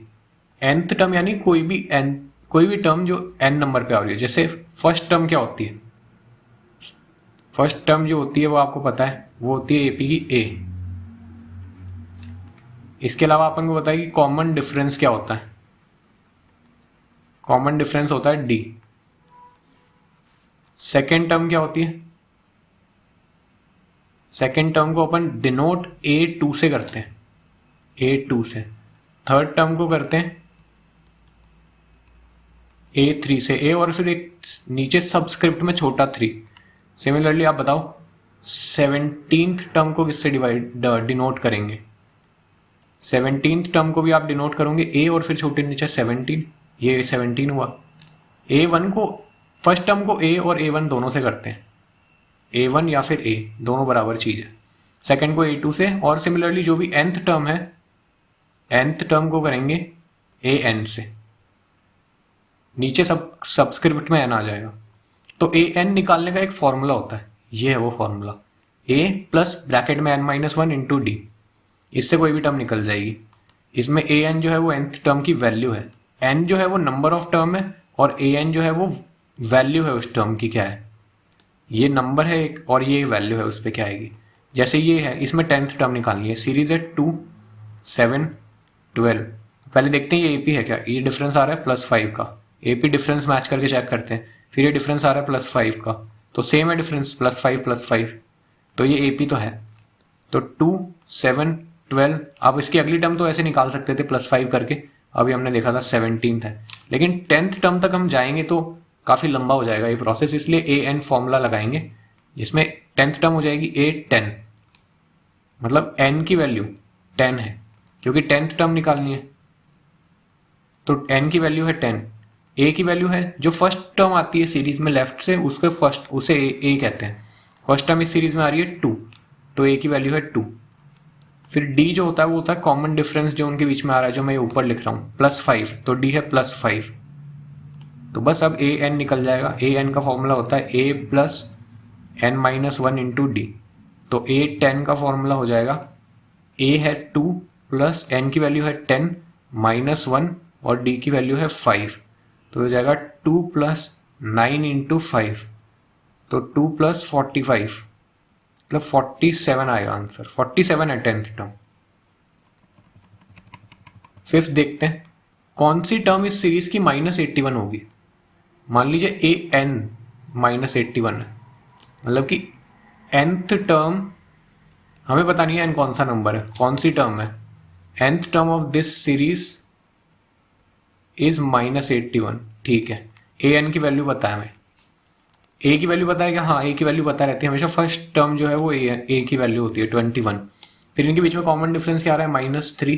nth term यानी कोई भी टर्म जो n नंबर पे आ रही है। जैसे फर्स्ट टर्म क्या होती है, फर्स्ट टर्म जो होती है वो आपको पता है, वो होती है AP की A। इसके अलावा अपन को बताया कि कॉमन डिफरेंस क्या होता है, कॉमन डिफरेंस होता है D। सेकेंड टर्म क्या होती है, सेकेंड टर्म को अपन डिनोट A2 से करते हैं, A2 से। थर्ड टर्म को करते हैं A3 से, A और फिर एक नीचे सबस्क्रिप्ट में छोटा 3। सिमिलरली आप बताओ 17th टर्म को किससे डिनोट करेंगे, 17th टर्म को भी आप डिनोट करोगे A और फिर छोटे नीचे 17, ये 17 हुआ। A1 को, फर्स्ट टर्म को A और A1 दोनों से करते हैं, A1 या फिर A दोनों बराबर चीज है। सेकंड को A2 से, और सिमिलरली जो भी nth टर्म है, nth टर्म को करेंगे AN से, नीचे सबस्क्रिप्ट में n आ जाएगा। तो AN निकालने का एक फॉर्मूला होता है, ये है वो फॉर्मूला, A प्लस ब्रैकेट में n-1 इंटू D, इससे कोई भी टर्म निकल जाएगी। इसमें AN जो है वो nth टर्म की वैल्यू है, n जो है वो नंबर ऑफ टर्म है, और AN जो है वो वैल्यू है उस टर्म की, क्या है, ये नंबर है एक, और ये वैल्यू है, उस पर क्या आएगी। जैसे ये है, इसमें 10th टर्म निकालनी है, सीरीज है 2, 7, 12। पहले देखते हैं ये AP है क्या, ये डिफरेंस आ रहा है +5 का, AP डिफरेंस मैच करके चेक करते हैं। फिर ये डिफरेंस आ रहा है +5 का, तो सेम है डिफरेंस, +5, तो ये AP तो है। तो 2, 7, 12। आप इसकी अगली टर्म तो ऐसे निकाल सकते थे +5 करके, अभी हमने देखा था 17th है, लेकिन 10th टर्म तक हम जाएंगे तो काफ़ी लंबा हो जाएगा ये प्रोसेस, इसलिए AN फॉर्मूला लगाएंगे, जिसमें 10th टर्म हो जाएगी A10, मतलब n की वैल्यू 10 है, क्योंकि 10th टर्म निकालनी है, तो n की वैल्यू है 10। A की वैल्यू है, जो फर्स्ट टर्म आती है सीरीज में लेफ्ट से, उसके फर्स्ट, उसे A कहते हैं। फर्स्ट टर्म इस सीरीज में आ रही है 2, तो A की वैल्यू है 2। फिर D जो होता है वो होता है कॉमन डिफरेंस जो उनके बीच में आ रहा है, जो मैं ऊपर लिख रहा हूँ +5, तो D है +5। तो बस अब AN निकल जाएगा, AN का फॉर्मूला होता है A plus n-1 into D। तो A10 का फॉर्मूला हो जाएगा, A है 2 प्लस n की वैल्यू है 10 -1 और D की वैल्यू है 5, तो हो जाएगा 2 प्लस 9 इंटू 5, तो 2 प्लस 45, मतलब 47 आएगा आंसर, 47 है 10th टर्म। फिफ्थ देखते हैं, कौन सी टर्म इस सीरीज की -81 होगी। मान लीजिए AN -81 है, मतलब कि nth टर्म, हमें पता नहीं है n कौन सा नंबर है, कौन सी टर्म है, nth term of this series is -81, ठीक है। AN की वैल्यू पता है हमें, A की वैल्यू पता है क्या, हाँ A की वैल्यू पता रहती है हमेशा, फर्स्ट टर्म जो है वो A की वैल्यू होती है 21। फिर इनके बीच में कॉमन डिफरेंस क्या आ रहा है, -3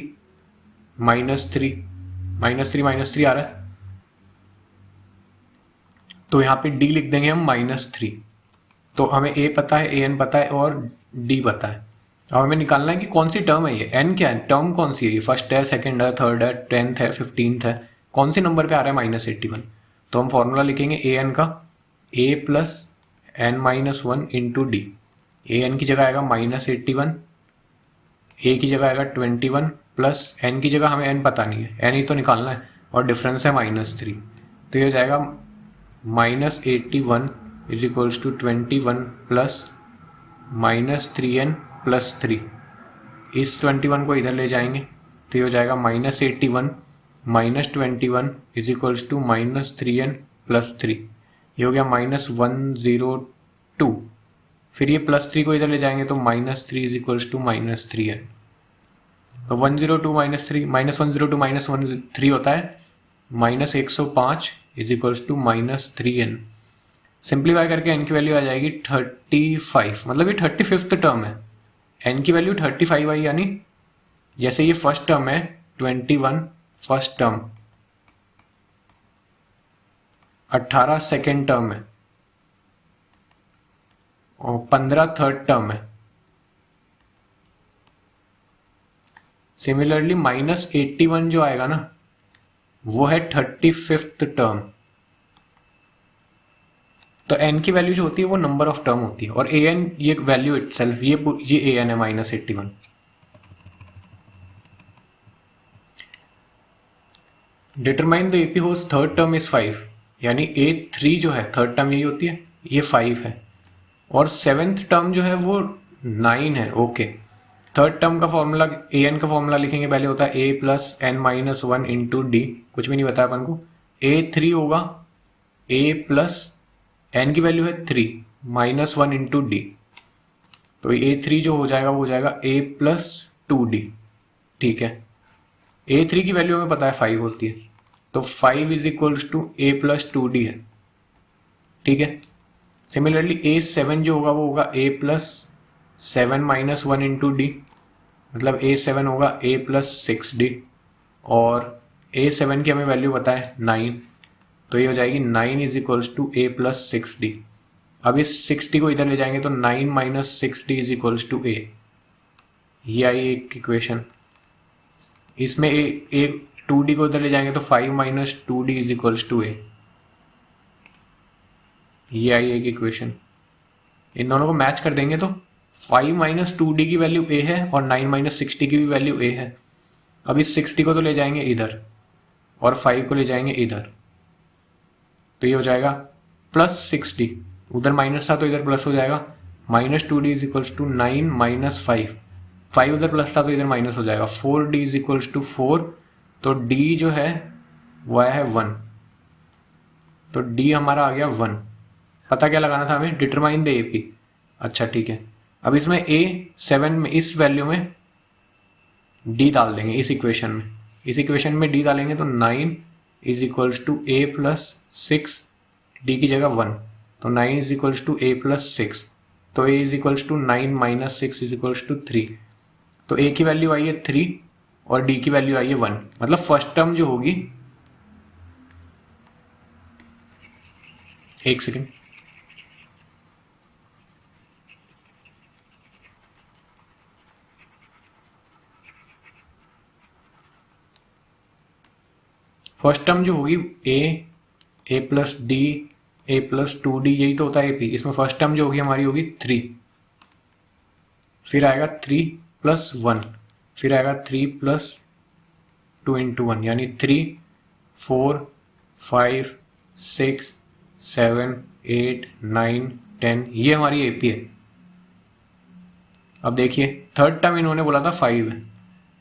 -3 आ रहा है, तो यहाँ पे D लिख देंगे हम -3। तो हमें A पता है, AN पता है और D पता है। अब हमें निकालना है कि कौन सी टर्म है ये, n क्या है, टर्म कौन सी है, ये फर्स्ट है, सेकंड है, थर्ड है, 10th है, 15th है, कौन सी नंबर पे आ रहा है -81। तो हम फॉर्मूला लिखेंगे AN का, A plus n-1 into D। AN की जगह आएगा -81, A की जगह आएगा 21, प्लस n की जगह हमें n पता नहीं है, n ही तो निकालना है, और डिफरेंस है -3, तो ये हो जाएगा -81 is equals to 21 plus -3n plus 3। इस 21 को इधर ले जाएंगे तो ये हो जाएगा -81 -21 is equals to -3n plus 3, ये हो गया -102। फिर ये +3 को इधर ले जाएंगे तो -3 इज इक्वल्स टू -3n। तो 102 -3 -102 -13 होता है -105 is equals to -3n। Simplify करके n की वैल्यू आ जाएगी 35, मतलब ये 35th टर्म है, n की वैल्यू 35 आई, यानी जैसे ये फर्स्ट टर्म है 21 फर्स्ट टर्म, 18 सेकेंड टर्म है, और 15 थर्ड टर्म है। सिमिलरली -81 जो आएगा ना वो है 35th टर्म। तो n की वैल्यू जो होती है वो नंबर ऑफ टर्म होती है, और an ये वैल्यू इटसेल्फ, ये an है -81। Determine the AP whose third term is 5, यानी A3 जो है थर्ड टर्म यही होती है, ये 5 है, और सेवेंथ टर्म जो है वो 9 है। ओके, थर्ड टर्म का फॉर्मूला an का फॉर्मूला लिखेंगे, पहले होता है a plus N minus one into D, कुछ भी नहीं बताया अपन को। A3 होगा a प्लस n की वैल्यू है 3 माइनस वन इंटू डी, तो A3 जो हो जाएगा वो हो जाएगा a प्लस 2d। ठीक है, A3 की वैल्यू हमें पता है 5 होती है, तो 5 is equals to a plus 2d है। ठीक है, सिमिलरली A7 जो होगा वो होगा a plus 7 minus one into D, मतलब A7 होगा a प्लस 6d, और A7 की हमें वैल्यू पता है 9, तो ये हो जाएगी 9 is equals to a plus 6d। अब इस 6d को इधर ले जाएंगे तो 9 minus 6d is equals to a, ये आई एक इक्वेशन। इसमें a 2d को इधर ले जाएंगे तो 5 minus 2d is equals to a, ये आई एक इक्वेशन। इन दोनों को मैच कर देंगे तो 5 माइनस 2d की वैल्यू a है और 9 माइनस 6d की भी वैल्यू a है। अब इस 6d को तो ले जाएंगे इधर और 5 को ले जाएंगे इधर, तो ये हो जाएगा प्लस 6d, उधर माइनस था तो इधर प्लस हो जाएगा, minus 2d is equals to 9 minus 5 उधर प्लस था तो इधर माइनस हो जाएगा, 4d इज इक्वल्स टू 4, तो d जो है वो आया है 1, तो d हमारा आ गया 1। पता क्या लगाना था हमें, डिटरमाइन द एपी। अच्छा ठीक है, अब इसमें A7 में इस वैल्यू में d डाल देंगे, इस इक्वेशन में d डालेंगे तो 9 is equals to a plus 6, d की जगह 1, तो 9 is equals to a plus 6, तो a is equals to 9 minus 6 is equals to 3, तो a की वैल्यू आई है 3 और d की वैल्यू आई है 1, मतलब फर्स्ट टर्म जो होगी, एक सेकेंड, फर्स्ट टर्म जो होगी a plus d a plus 2d, यही तो होता है AP। इसमें फर्स्ट टर्म जो होगी हमारी होगी 3, फिर आएगा 3 प्लस 1, फिर आएगा 3 प्लस 2 इंटू 1, यानी 3 4 5 6 7 8 9 10, ये हमारी AP है। अब देखिए थर्ड टर्म इन्होंने बोला था 5 है,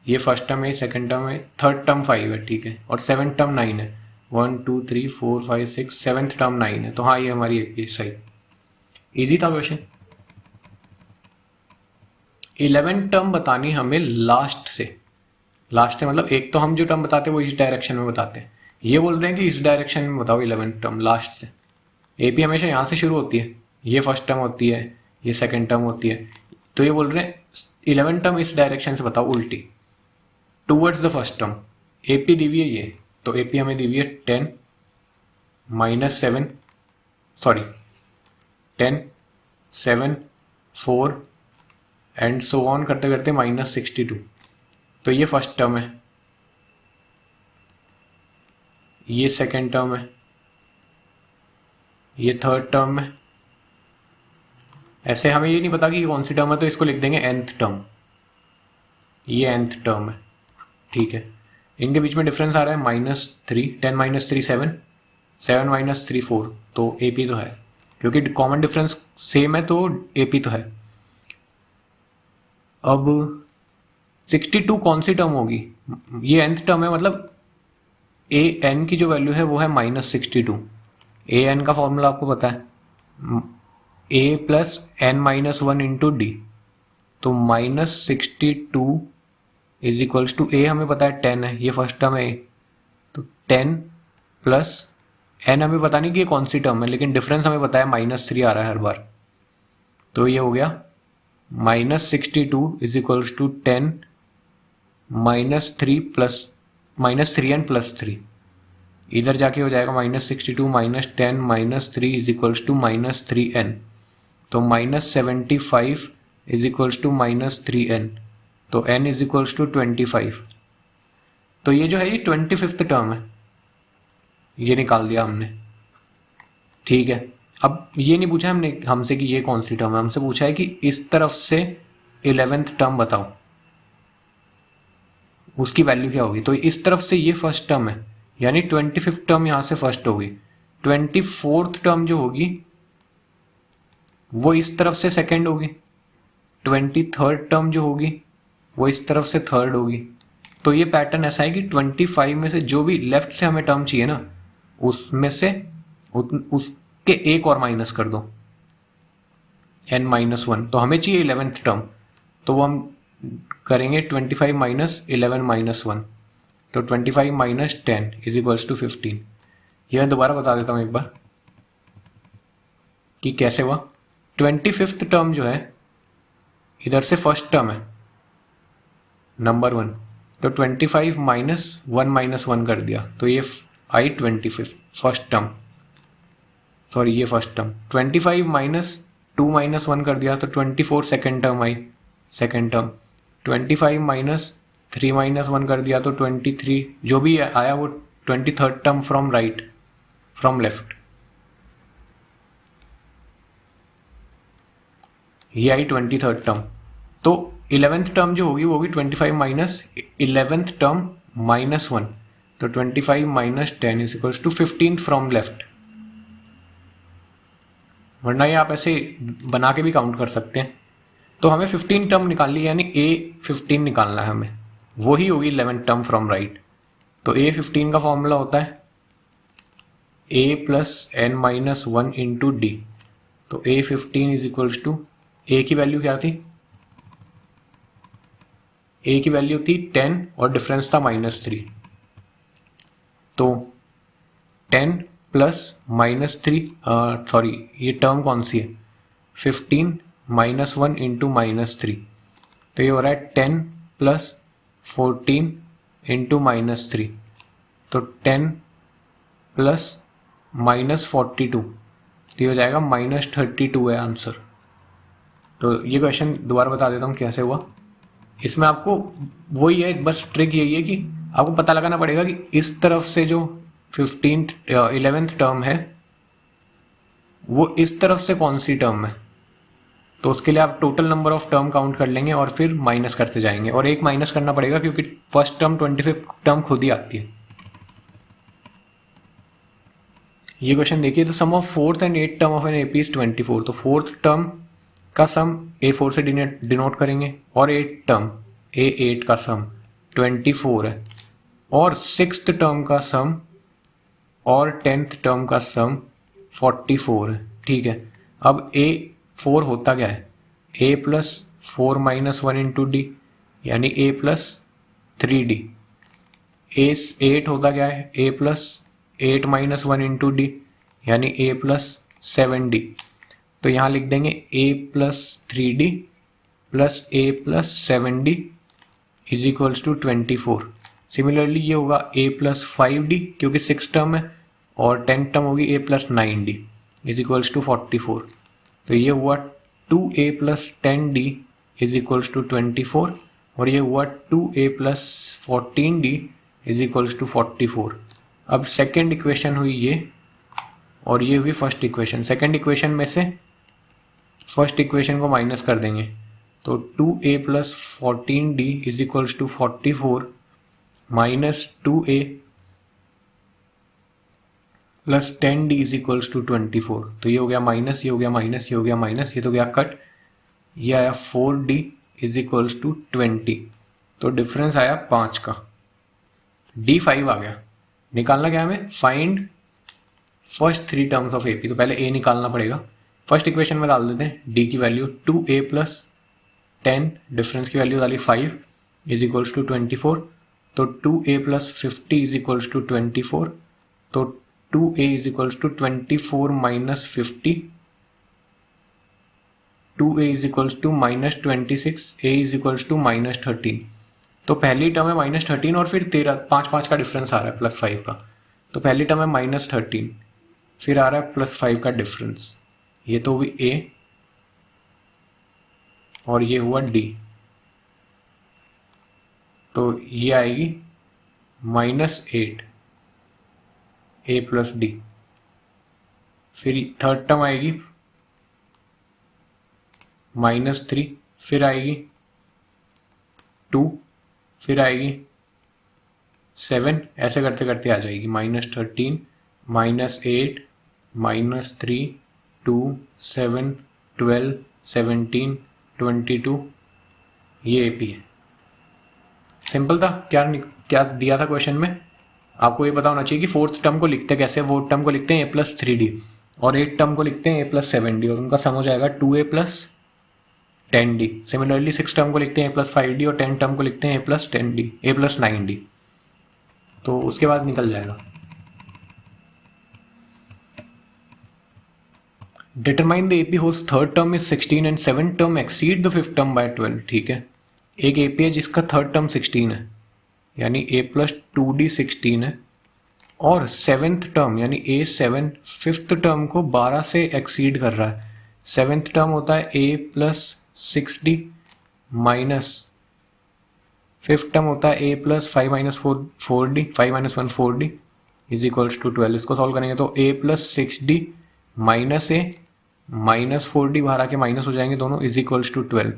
ये फर्स्ट टर्म है, सेकंड टर्म है, थर्ड टर्म 5 है, ठीक है, और सेवेंथ टर्म 9 है, 1 2 3 4 5 6, सेवेंथ टर्म 9 है, तो हाँ ये हमारी AP सही। इजी था क्वेश्चन। 11 टर्म बतानी हमें लास्ट से मतलब एक तो हम जो टर्म बताते हैं वो इस डायरेक्शन में बताते हैं, ये बोल रहे हैं कि इस डायरेक्शन में बताओ 11 टर्म लास्ट से। AP हमेशा यहाँ से शुरू होती है, ये फर्स्ट टर्म होती है, ये सेकेंड टर्म होती है, तो ये बोल रहे हैं 11 टर्म इस डायरेक्शन से बताओ उल्टी, towards the first term. AP दी हुई है ये, तो AP हमें दी हुई है 10 minus 7 sorry 10 7 4 and so on करते करते माइनस 62, तो ये फर्स्ट टर्म है, ये सेकेंड टर्म है, ये थर्ड टर्म है। ऐसे हमें ये नहीं पता कि ये कौन सी टर्म है, तो इसको लिख देंगे nth टर्म, ये nth टर्म है। ठीक है, इनके बीच में डिफरेंस आ रहा है -3, 10 माइनस 3 7, 7 माइनस 3 4, तो AP तो है, क्योंकि कॉमन डिफरेंस सेम है तो AP तो है। अब 62 कौन सी टर्म होगी, ये nth टर्म है, मतलब an की जो वैल्यू है वो है -62। an का फॉर्मूला आपको पता है, a plus n minus 1 into D, तो -62 इज इक्वल्स टू a हमें पता है 10 है, ये फर्स्ट टर्म है a, तो 10 प्लस n हमें पता नहीं कि ये कौन सी टर्म है, लेकिन डिफरेंस हमें पता है -3 आ रहा है हर बार, तो ये हो गया -62 is equals to 10 -3 plus -3n plus 3, इधर जाके हो जाएगा -62 -10 -3 इज इक्वल्स टू -3n, तो -75 इज इक्वल्स टू -3n, तो n इज इक्वल्स टू 25। तो ये जो है ये 25th टर्म है, ये निकाल दिया हमने। ठीक है, अब ये नहीं पूछा हमने हमसे कि ये कौन सी टर्म है, हमसे पूछा है कि इस तरफ से 11th टर्म बताओ, उसकी वैल्यू क्या होगी। तो इस तरफ से ये फर्स्ट टर्म है, यानी 25th टर्म यहाँ से फर्स्ट होगी। 24th टर्म जो होगी वो इस तरफ से सेकंड होगी। 23rd टर्म जो होगी वो इस तरफ से थर्ड होगी। तो ये पैटर्न ऐसा है कि 25 में से जो भी लेफ्ट से हमें टर्म चाहिए ना, उसमें से उसके एक और माइनस कर दो, n-1। तो हमें चाहिए 11th टर्म, तो वो हम करेंगे 25 माइनस 11 माइनस 1, तो 25 माइनस 10 इज इक्वल्स टू 15। ये मैं दोबारा बता देता हूँ एक बार कि कैसे हुआ। 25th टर्म जो है इधर से फर्स्ट टर्म है नंबर 1, तो 25 माइनस 1 माइनस 1 कर दिया, तो ये आई 25 फर्स्ट टर्म, सॉरी ये फर्स्ट टर्म। 25 माइनस 2 माइनस 1 कर दिया, तो 24 सेकेंड टर्म आई, सेकेंड टर्म। 25 माइनस 3 माइनस 1 कर दिया, तो 23 जो भी आया वो 23rd term from right, from left, ये आई 23rd टर्म। तो 11th टर्म जो होगी वो होगी 25 माइनस 11th टर्म माइनस 1, तो 25 minus 10 is equals to 15 from left. वरना ये आप ऐसे बना के भी काउंट कर सकते हैं। तो हमें 15 टर्म निकालनी, यानी A15 निकालना है हमें, वही होगी 11th टर्म फ्रॉम राइट। तो A15 का फॉर्मूला होता है A plus n minus 1 into D. तो A15 is equals to, A की वैल्यू क्या थी, A की वैल्यू थी 10 और डिफरेंस था -3, तो 10 प्लस -3, सॉरी ये टर्म कौन सी है, 15 माइनस 1 इंटू -3, तो ये हो रहा है 10 प्लस 14 इंटू -3, तो 10 प्लस -42, तो ये हो जाएगा -32 है आंसर। तो ये क्वेश्चन दोबारा बता देता हूँ कैसे हुआ। इसमें आपको वही है, बस ट्रिक यही है कि आपको पता लगाना पड़ेगा कि इस तरफ से जो 11th टर्म है वो इस तरफ से कौन सी टर्म है। तो उसके लिए आप total number of term count कर लेंगे और फिर माइनस करते जाएंगे, और एक माइनस करना पड़ेगा क्योंकि फर्स्ट टर्म 25th टर्म खुद ही आती है। ये क्वेश्चन देखिए, तो sum of 4th and 8th term of an AP is 24। तो 4th टर्म का सम A4 से डिनोट करेंगे, और 8th टर्म A8 का सम 24 है, और 6th टर्म का सम और 10th टर्म का सम 44 है। ठीक है, अब A4 होता क्या है, A plus 4 minus 1 into D, यानी A प्लस 3D। A8 होता क्या है, A plus 8 minus 1 into D, यानी A प्लस 7D। तो यहाँ लिख देंगे A plus 3D plus A plus 7D is equals to 24। Similarly ये होगा A प्लस 5D क्योंकि 6 टर्म है, और 10 टर्म होगी A plus 9D is equals to 44। तो ये हुआ 2A plus 10D is equals to 24, और ये हुआ 2A plus 14D is equals to 44। अब सेकेंड इक्वेशन हुई ये, और ये हुई फर्स्ट इक्वेशन। सेकेंड इक्वेशन में से फर्स्ट इक्वेशन को माइनस कर देंगे, तो 2A plus 14D is equals to 44 minus 2A plus 10D is equals to 24। तो ये हो गया माइनस, ये हो गया माइनस, ये हो गया माइनस, ये तो गया कट, ये आया 4D इज इक्वल्स टू 20। तो डिफरेंस आया 5 का, D5 आ गया। निकालना क्या हमें, find first 3 terms of AP। तो पहले A निकालना पड़ेगा, फर्स्ट इक्वेशन में डाल देते हैं D की वैल्यू 2A प्लस 10, डिफरेंस की वैल्यू डाली 5 इज इक्वल्स टू 24। तो 2A plus 50 is equals to 24, तो 2A is equals to 24 minus 50, 2A is equals to minus 26, A is equals to minus 13। तो पहली टर्म है माइनस 13 और फिर 13, 5 का डिफरेंस आ रहा है प्लस 5 का। तो पहली टर्म है माइनस 13, फिर आ रहा है प्लस 5 का डिफरेंस, ये तो हुई A, और ये हुआ डी, तो ये आएगी -8 ए प्लस डी। फिर थर्ड टर्म आएगी -3, फिर आएगी 2, फिर आएगी 7, ऐसे करते करते आ जाएगी -13 -8 -3 2 7 12 17 22। ये एपी है। सिंपल था। क्या दिया था क्वेश्चन में? आपको ये पता होना चाहिए कि फोर्थ टर्म को लिखते कैसे। फोर्थ टर्म को लिखते हैं a+3d और एट टर्म को लिखते हैं a+7d और उनका सम हो जाएगा 2a+10d। सिमिलरली सिक्स टर्म को लिखते हैं a+5d और 10 टर्म को लिखते हैं a+10d a+9d। तो उसके बाद निकल जाएगा। Determine the AP whose third term is 16 and seven term exceed the fifth term by 12। ठीक है, एक एपी है जिसका थर्ड टर्म 16 है यानी a+2d 16 है और सेवेंथ टर्म यानी a7 फिफ्थ टर्म को 12 से एक्सीड कर रहा है। सेवेंथ टर्म होता है a+6d माइनस फिफ्थ टर्म होता है a+5 - 1 4d is equals to 12। इसको सॉल्व करेंगे तो a+6d माइनस a -4d बाहर आके माइनस हो जाएंगे दोनों इज इक्वल्स टू 12।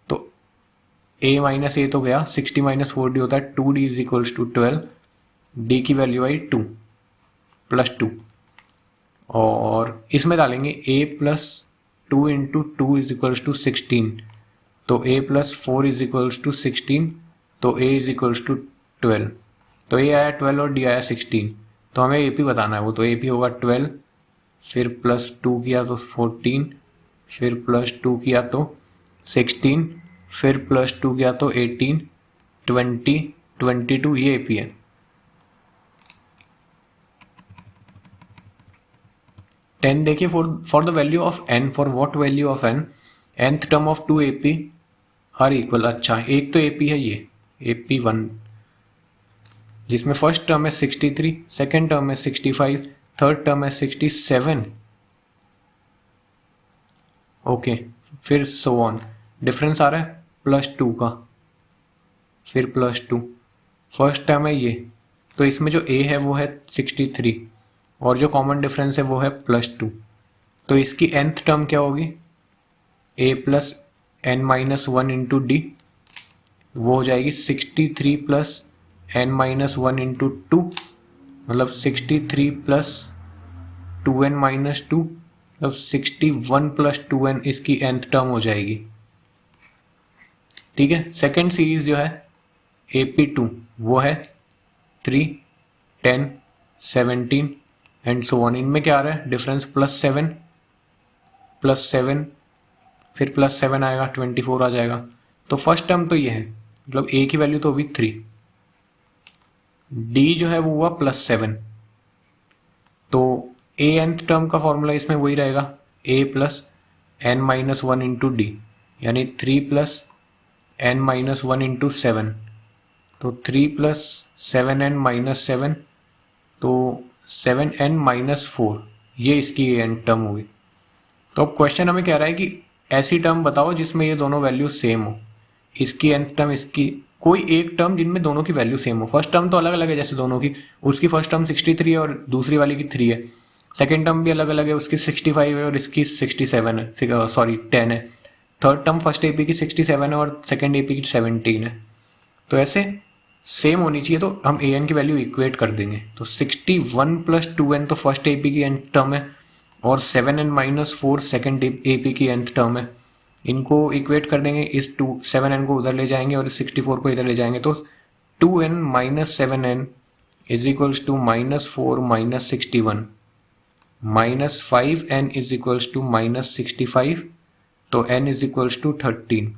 तो a माइनस a तो गया, 60 - 4d होता है 2d is equals to 12। d की वैल्यू आई 2 +2 और इसमें डालेंगे a+2 × 2 इज इक्वल्स टू 16। तो a+4 इज इक्वल्स टू 16 तो a इज इक्वल्स टू 12। तो a आया 12 और d आया 16। तो हमें AP बताना है वो, तो AP होगा 12 फिर +2 किया तो 14 फिर +2 किया तो 16 फिर +2 किया तो 18 20 22। ये AP है। 10 देखिए for the value of n, for what value of n nth term of 2 AP are equal. अच्छा, एक तो AP है ये AP1 जिसमें फर्स्ट टर्म है 63, सेकेंड टर्म है 65, थर्ड टर्म है 67। ओके, फिर सो ऑन। डिफरेंस आ रहा है +2 का, फिर +2। फर्स्ट टर्म है ये, तो इसमें जो a है वो है 63 और जो कॉमन डिफरेंस है वो है +2। तो इसकी nth टर्म क्या होगी? a+n - 1 × d वो हो जाएगी 63 + n - 1 × 2 मतलब 63 + 2n - 2 मतलब 61 + 2n इसकी nth टर्म हो जाएगी। ठीक है, सेकेंड सीरीज जो है AP2 वो है 3 10 17 एंड सो ऑन। इनमें क्या आ रहा है डिफरेंस? +7 फिर +7 आएगा 24 आ जाएगा। तो फर्स्ट टर्म तो ये है, मतलब a की वैल्यू तो हुई 3, d जो है वो हुआ +7। तो a nth टर्म का फॉर्मूला इसमें वही रहेगा a+n - 1 × d यानी 3 + n - 1 × 7। तो 3 + 7n - 7 तो 7n - 4 ये इसकी n टर्म होगी। तो अब क्वेश्चन हमें कह रहा है कि ऐसी टर्म बताओ जिसमें ये दोनों वैल्यू सेम हो। इसकी nth टर्म, इसकी कोई एक टर्म जिनमें दोनों की वैल्यू सेम हो। फर्स्ट टर्म तो अलग अलग है जैसे दोनों की, उसकी फर्स्ट टर्म 63 है और दूसरी वाली की 3 है। सेकेंड टर्म भी अलग अलग है, उसकी 65 है और इसकी 67 है, सॉरी 10 है। थर्ड टर्म फर्स्ट AP की 67 है और सेकेंड AP की 17 है। तो ऐसे सेम होनी चाहिए, तो हम an की वैल्यू इक्वेट कर देंगे। तो 61 + 2n तो फर्स्ट AP की nth टर्म है और 7n - 4 सेकेंड AP की nth टर्म है। इनको इक्वेट कर देंगे, इस 7n को उधर ले जाएंगे और इस 64 को इधर ले जाएंगे। तो 2n - 7n is equals to -4 - 61 -5n is equals to -65 तो n इज इक्वल्स टू 13।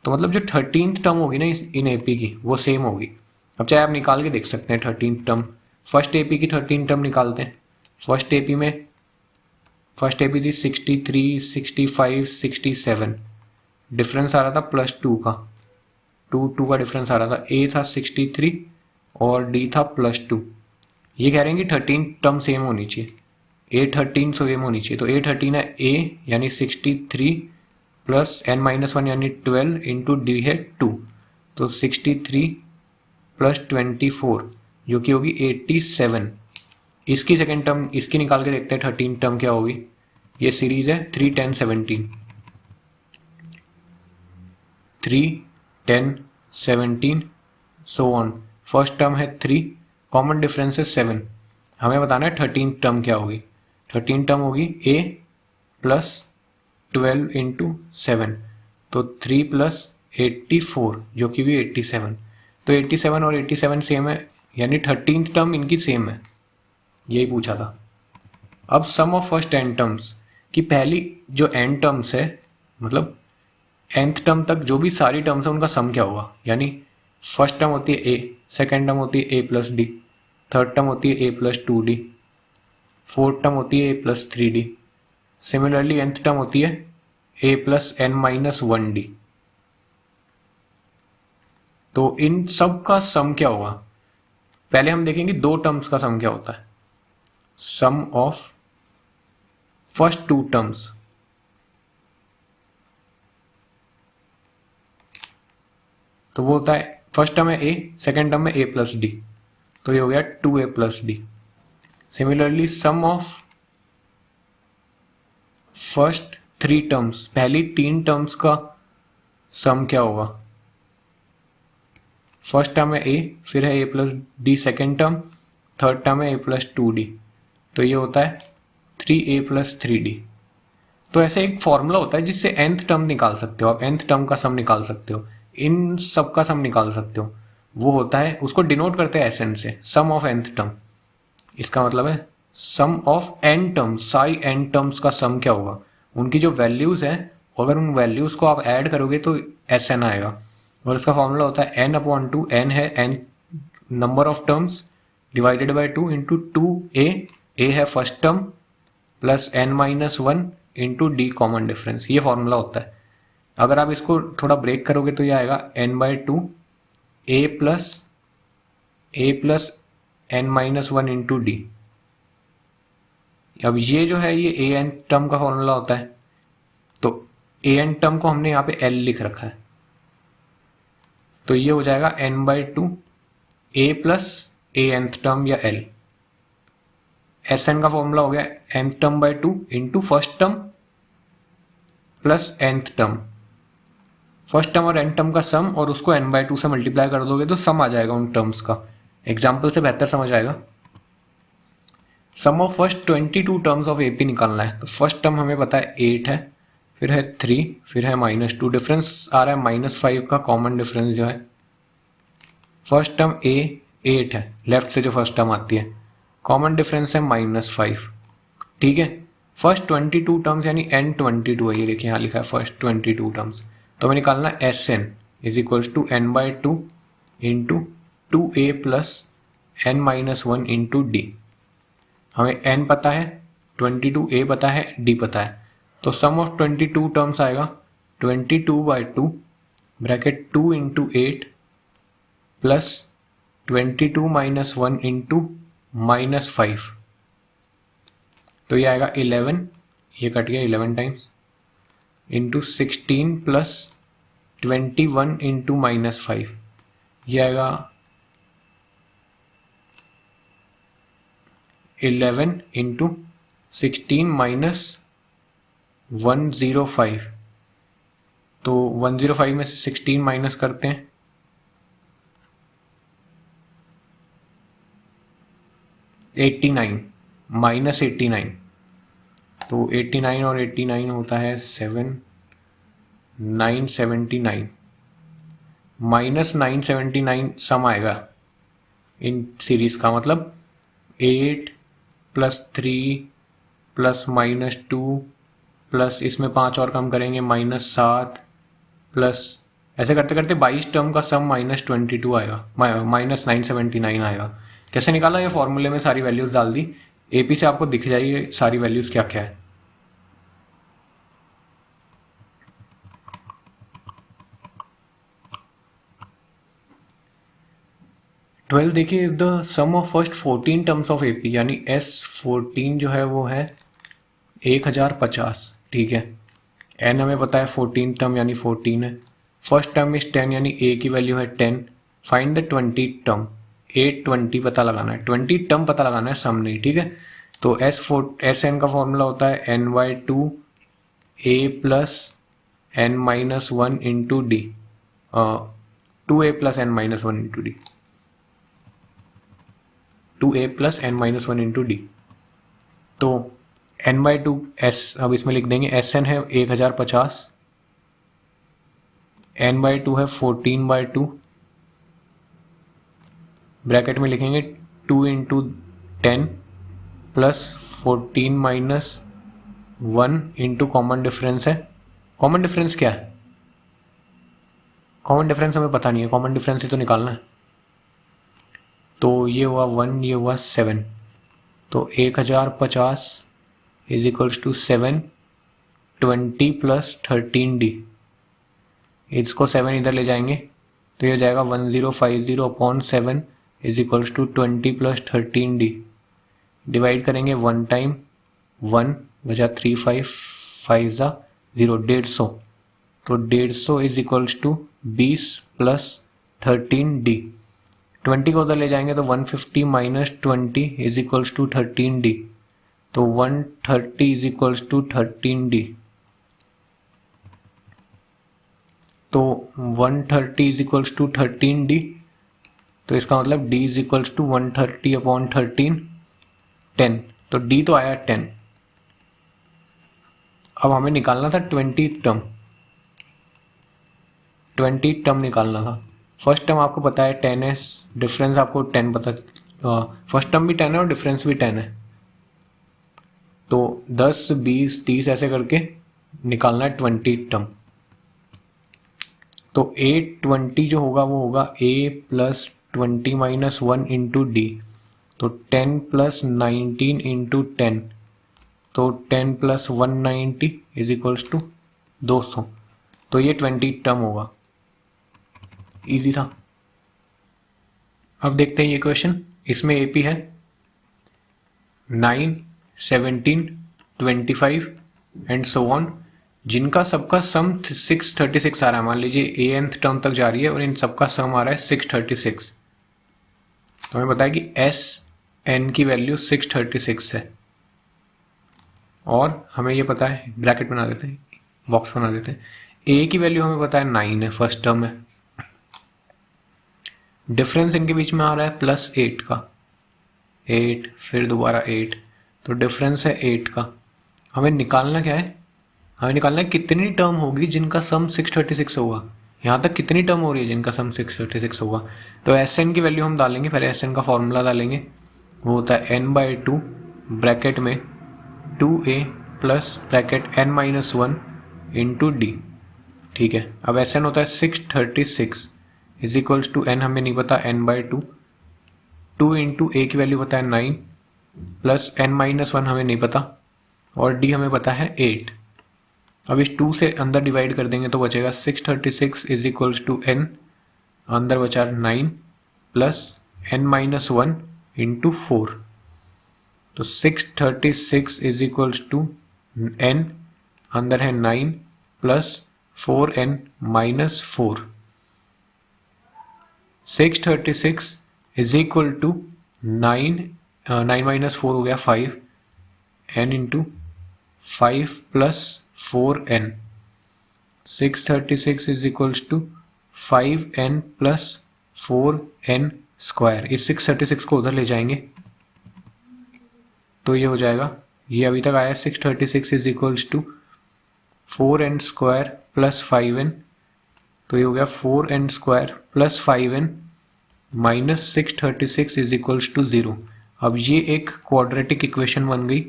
तो मतलब जो 13th टर्म होगी ना इन AP की वो सेम होगी। अब चाहे आप निकाल के देख सकते हैं 13th टर्म। फर्स्ट AP की 13th टर्म निकालते हैं। फर्स्ट AP थी 63 65 67, डिफरेंस आ रहा था +2 का, 2 का डिफरेंस आ रहा था। a था 63 और d था +2। ये कह रहे हैं कि 13th टर्म सेम होनी चाहिए, a13 सेम होनी चाहिए। तो a13 है a यानी 63 प्लस n माइनस वन यानी 12 इंटू डी है 2, तो 63 प्लस 24 जो कि होगी 87। इसकी सेकेंड टर्म इसकी निकाल के देखते हैं 13 टर्म क्या होगी। ये सीरीज है 3 10 17, 3 10 17 सो ऑन। फर्स्ट टर्म है 3, कॉमन डिफरेंस है 7। हमें बताना है 13 टर्म क्या होगी। 13 टर्म होगी a प्लस 12 इंटू 7, तो 3 प्लस 84 जो कि भी 87। तो 87 और 87 सेम है, यानी 13th टर्म इनकी सेम है, यही पूछा था। अब सम ऑफ फर्स्ट n टर्म्स की पहली जो n टर्म्स है, मतलब nth टर्म तक जो भी सारी टर्म्स है उनका सम क्या होगा। यानी फर्स्ट टर्म होती है a, सेकेंड टर्म होती है a plus D, third term होती है a plus 2d, fourth term होती है a plus 3d, similarly nth term होती है a plus n minus 1d। तो इन सब का सम क्या होगा। पहले हम देखेंगे दो टर्म्स का सम क्या होता है। Sum of first two terms, तो वो होता है फर्स्ट टर्म है a, सेकेंड टर्म है a प्लस डी, तो ये हो गया 2a plus D. Similarly sum of first three terms, पहली तीन टर्म्स का सम क्या होगा। फर्स्ट टर्म है a, फिर है a plus D second term, third term है a प्लस 2d, तो ये होता है 3a प्लस 3d। तो ऐसे एक फॉर्मूला होता है जिससे nth टर्म निकाल सकते हो आप, nth टर्म का सम निकाल सकते हो, इन सब का सम निकाल सकते हो। वो होता है, उसको डिनोट करते हैं SN से, सम ऑफ nth टर्म। इसका मतलब है सम ऑफ n टर्म्स, सारी n टर्म्स का सम क्या होगा। उनकी जो वैल्यूज हैं, अगर उन वैल्यूज को आप ऐड करोगे तो SN आएगा। और इसका फॉर्मूला होता है n अपॉन 2, n है n number of terms divided by 2 into 2a, a है first term, plus n minus 1 into D common difference. ये फॉर्मूला होता है। अगर आप इसको थोड़ा ब्रेक करोगे तो ये आएगा n by 2 a plus n minus 1 into D. अब ये जो है ये an टर्म का फॉर्मूला होता है, तो an टर्म को हमने यहाँ पे l लिख रखा है, तो ये हो जाएगा n by 2 a plus anth term या l। SN का फॉर्मूला हो गया nth term by 2 into first term plus nth term. First term और n टर्म का सम, और उसको n बाई 2 से मल्टीप्लाई कर दोगे तो सम आ जाएगा उन टर्म्स का। एग्जाम्पल से बेहतर समझ आएगा। Sum of first 22 terms of AP निकालना है। तो फर्स्ट टर्म हमें पता है 8 है, फिर है 3, फिर है -2, डिफरेंस आ रहा है -5 का, कॉमन डिफरेंस जो है। फर्स्ट टर्म a 8 है, लेफ्ट से जो फर्स्ट टर्म आती है, कॉमन डिफरेंस है -5। ठीक है, फर्स्ट 22 टर्म्स यानी n22 है, ये देखिए यहाँ लिखा है फर्स्ट 22 टर्म्स। तो हमें निकालना SN is equals to n by 2 into 2a plus n minus 1 into D. हमें n पता है, 22a पता है, d पता है, तो सम ऑफ 22 टर्म्स आएगा 22 by 2 bracket 2 into 8 plus 22 minus 1 into -5, तो ये आएगा 11, ये कट गया 11 टाइम्स, इंटू 16 प्लस 21 इंटू -5, ये आएगा 11 इंटू 16 माइनस 105। तो 105 में से 16 माइनस करते हैं, 89 माइनस 89, तो 89 और 89 होता है 979 माइनस 979 सम आएगा इन सीरीज का। मतलब 8 प्लस 3 प्लस -2 प्लस इसमें 5 और कम करेंगे -7 प्लस ऐसे करते करते 22 टर्म का सम -22 आएगा, -979 आएगा। कैसे निकाला, ये फॉर्मूले में सारी वैल्यूज डाल दी। AP से आपको दिख जाएगी सारी वैल्यूज क्या क्या है। ट्वेल्व देखिए, if the sum of first 14 terms of AP यानी S14 जो है वो है 1050। ठीक है, n हमें पता है 14 टर्म यानी 14 है, फर्स्ट टर्म इज 10 यानी a की वैल्यू है 10, फाइंड द 20 टर्म, 820 पता लगाना है, 20 टर्म पता लगाना है, सम नहीं, ठीक है। तो एस एन का फॉर्मूला होता है n by two A plus N minus one into D, 2a plus N minus one into D, 2a plus N minus one into D. तो n बाई टू एस, अब इसमें लिख देंगे S N है 1050, n by to है 14 by two, bracket में लिखेंगे 2 into 10 plus 14 minus 1 into common difference है। कॉमन डिफरेंस क्या है? कॉमन डिफरेंस हमें पता नहीं है, कॉमन डिफरेंस ही तो निकालना है। तो ये हुआ 1, ये हुआ 7, तो 1050 is equals to 7, 20 plus 13d, इसको 7 इधर ले जाएंगे तो ये हो जाएगा 1050 upon 7 is equals to 20 plus 13d, divide करेंगे 1 टाइम 1 बचा 3 5 5 ज़ा 0, 150, तो 150 is equals to 20 plus 13d, 20 को उधर ले जाएंगे तो 150 minus 20 is equals to 13d, तो 130 इज इक्वल्स टू 13d, तो 130 इज इक्वल्स टू 13d, तो इसका मतलब d is equals to 130 upon 13, 10, तो d तो आया 10। अब हमें निकालना था 20 टर्म, 20 टर्म निकालना था। फर्स्ट टर्म आपको पता है 10 है, डिफरेंस आपको 10 पता, फर्स्ट टर्म भी 10 है और डिफरेंस भी 10 है, तो 10 20 30 ऐसे करके निकालना है 20 टर्म। तो 820 जो होगा वो होगा a plus 20 minus 1 into D, तो 10 प्लस 19 इंटू 10, तो 10 प्लस 190 इज इक्वल्स टू 200, तो ये 20 टर्म होगा। इजी था। अब देखते हैं ये क्वेश्चन, इसमें एपी है 9, 17, 25 एंड सो ऑन, जिनका सबका सम 636 आ रहा है। मान लीजिए ए nth टर्म तक जा रही है और इन सबका सम आ रहा है 636, तो हमें बताया कि एस एन की वैल्यू 636 है, और हमें ये पता है, ब्रैकेट बना देते हैं, बॉक्स बना देते हैं, ए की वैल्यू हमें पता है 9 है, फर्स्ट टर्म है, डिफरेंस इनके बीच में आ रहा है प्लस 8 का, 8 फिर दोबारा 8, तो डिफरेंस है 8 का। हमें निकालना क्या है? हमें निकालना है कितनी टर्म होगी जिनका सम 636 होगा। यहाँ तक कितनी टर्म हो रही है जिनका सम 636 होगा? तो एस एन की वैल्यू हम डालेंगे, पहले एस एन का फॉर्मूला डालेंगे, वो होता है एन बाई टू ब्रैकेट में 2a plus bracket n minus 1 into D, ठीक है। अब एस एन होता है 636 इज इक्वल्स टू n हमें नहीं पता, n बाई टू, 2 इंटू ए की वैल्यू पता है 9 प्लस n माइनस 1 हमें नहीं पता, और d हमें पता है 8। अब इस 2 से अंदर डिवाइड कर देंगे तो बचेगा 636 इज इक्वल्स टू n, अंदर बचा 9 प्लस n माइनस 1 इंटू 4, तो 636 इज इक्वल्स टू n, अंदर है 9 plus 4n minus 4, 636 is equal to 9 minus 4 हो गया 5, n into 5 plus 4n, 636 is equals to 5n plus 4n square. इस 636 को उधर ले जाएंगे तो ये हो जाएगा, ये अभी तक आया 636 is equals to 4n square plus 5n, तो ये हो गया 4n square plus 5n minus 636 is equals to 0। अब ये एक क्वाड्रेटिक इक्वेशन बन गई,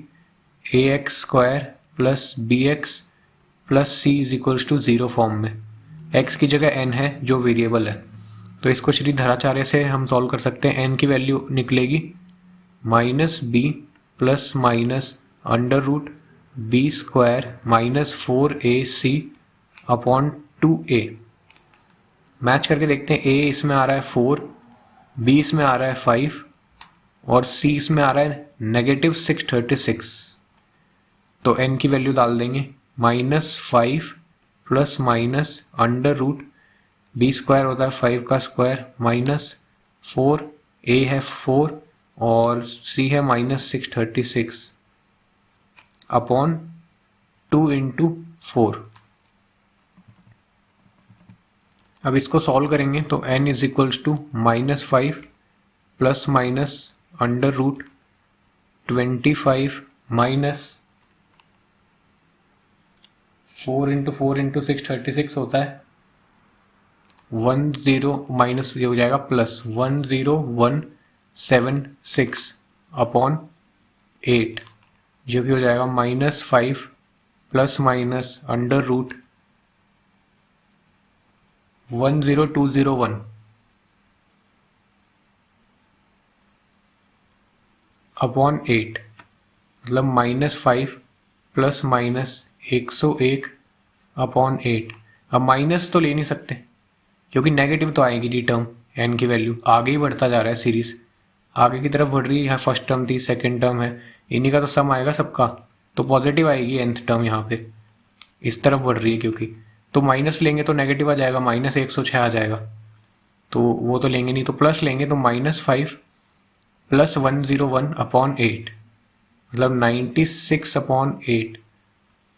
ax square plus bx plus c is equals to 0 form में। x की जगह n है जो वेरिएबल है, तो इसको श्री धराचार्य से हम सॉल्व कर सकते हैं। n की वैल्यू निकलेगी minus b plus minus under root B square minus 4ac upon 2a। Match करके देखते हैं, a इसमें आ रहा है 4, b इसमें आ रहा है 5 और c इसमें आ रहा है नेगेटिव 636, तो n की वैल्यू डाल देंगे -5 plus minus under root B square होता है 5 का स्क्वायर -4, ए है 4 और सी है -636 अपॉन 2 × 4। अब इसको सॉल्व करेंगे तो n is equals to -5 plus minus under root 25 minus 4 × 4 × 636 होता है 10 माइनस ये हो जाएगा प्लस 10176 अपॉन 8 जो भी हो जाएगा -5 plus minus under root 10201 upon 8 मतलब -5 प्लस माइनस 101 अपॉन 8। अब माइनस तो ले नहीं सकते क्योंकि नेगेटिव तो आएगी डी टर्म एन की वैल्यू आगे ही बढ़ता जा रहा है सीरीज आगे की तरफ बढ़ रही है। यहाँ फर्स्ट टर्म थी सेकंड टर्म है इन्हीं का तो सम आएगा सबका तो पॉजिटिव आएगी nth टर्म यहाँ पे इस तरफ बढ़ रही है क्योंकि तो माइनस लेंगे तो नेगेटिव आ जाएगा -106 आ जाएगा तो वो तो लेंगे नहीं तो प्लस लेंगे तो -5 प्लस 101 अपॉन 8 मतलब 96 अपॉन 8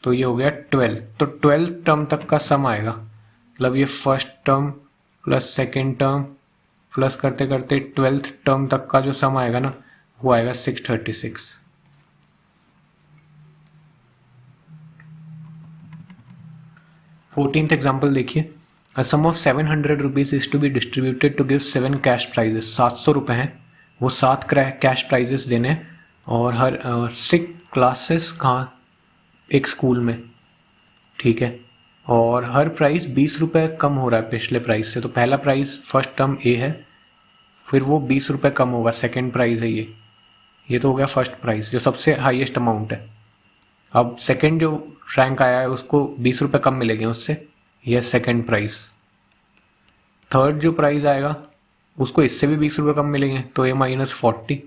तो ये हो गया 12। तो 12 टर्म तक का सम आएगा मतलब ये first term plus second term plus करते करते 12th टर्म तक का जो सम आएगा ना वो आएगा 636। 14th एग्जाम्पल देखिए a sum of 700 rupees is to be distributed to give 7 cash prizes. 700 रुपये हैं वो 7 कैश प्राइजेस देने हैं और हर 6 क्लासेस कहाँ एक स्कूल में ठीक है और हर प्राइस 20 रुपये कम हो रहा है पिछले प्राइस से। तो पहला प्राइस फर्स्ट टर्म ए है फिर वो 20 रुपये कम होगा सेकंड प्राइस है ये तो हो गया फर्स्ट प्राइस जो सबसे हाईएस्ट अमाउंट है। अब सेकंड जो रैंक आया है उसको 20 रुपये कम मिलेंगे उससे यह सेकंड प्राइस। थर्ड जो प्राइस आएगा उसको इससे भी 20 रुपये कम मिलेंगे तो ये -40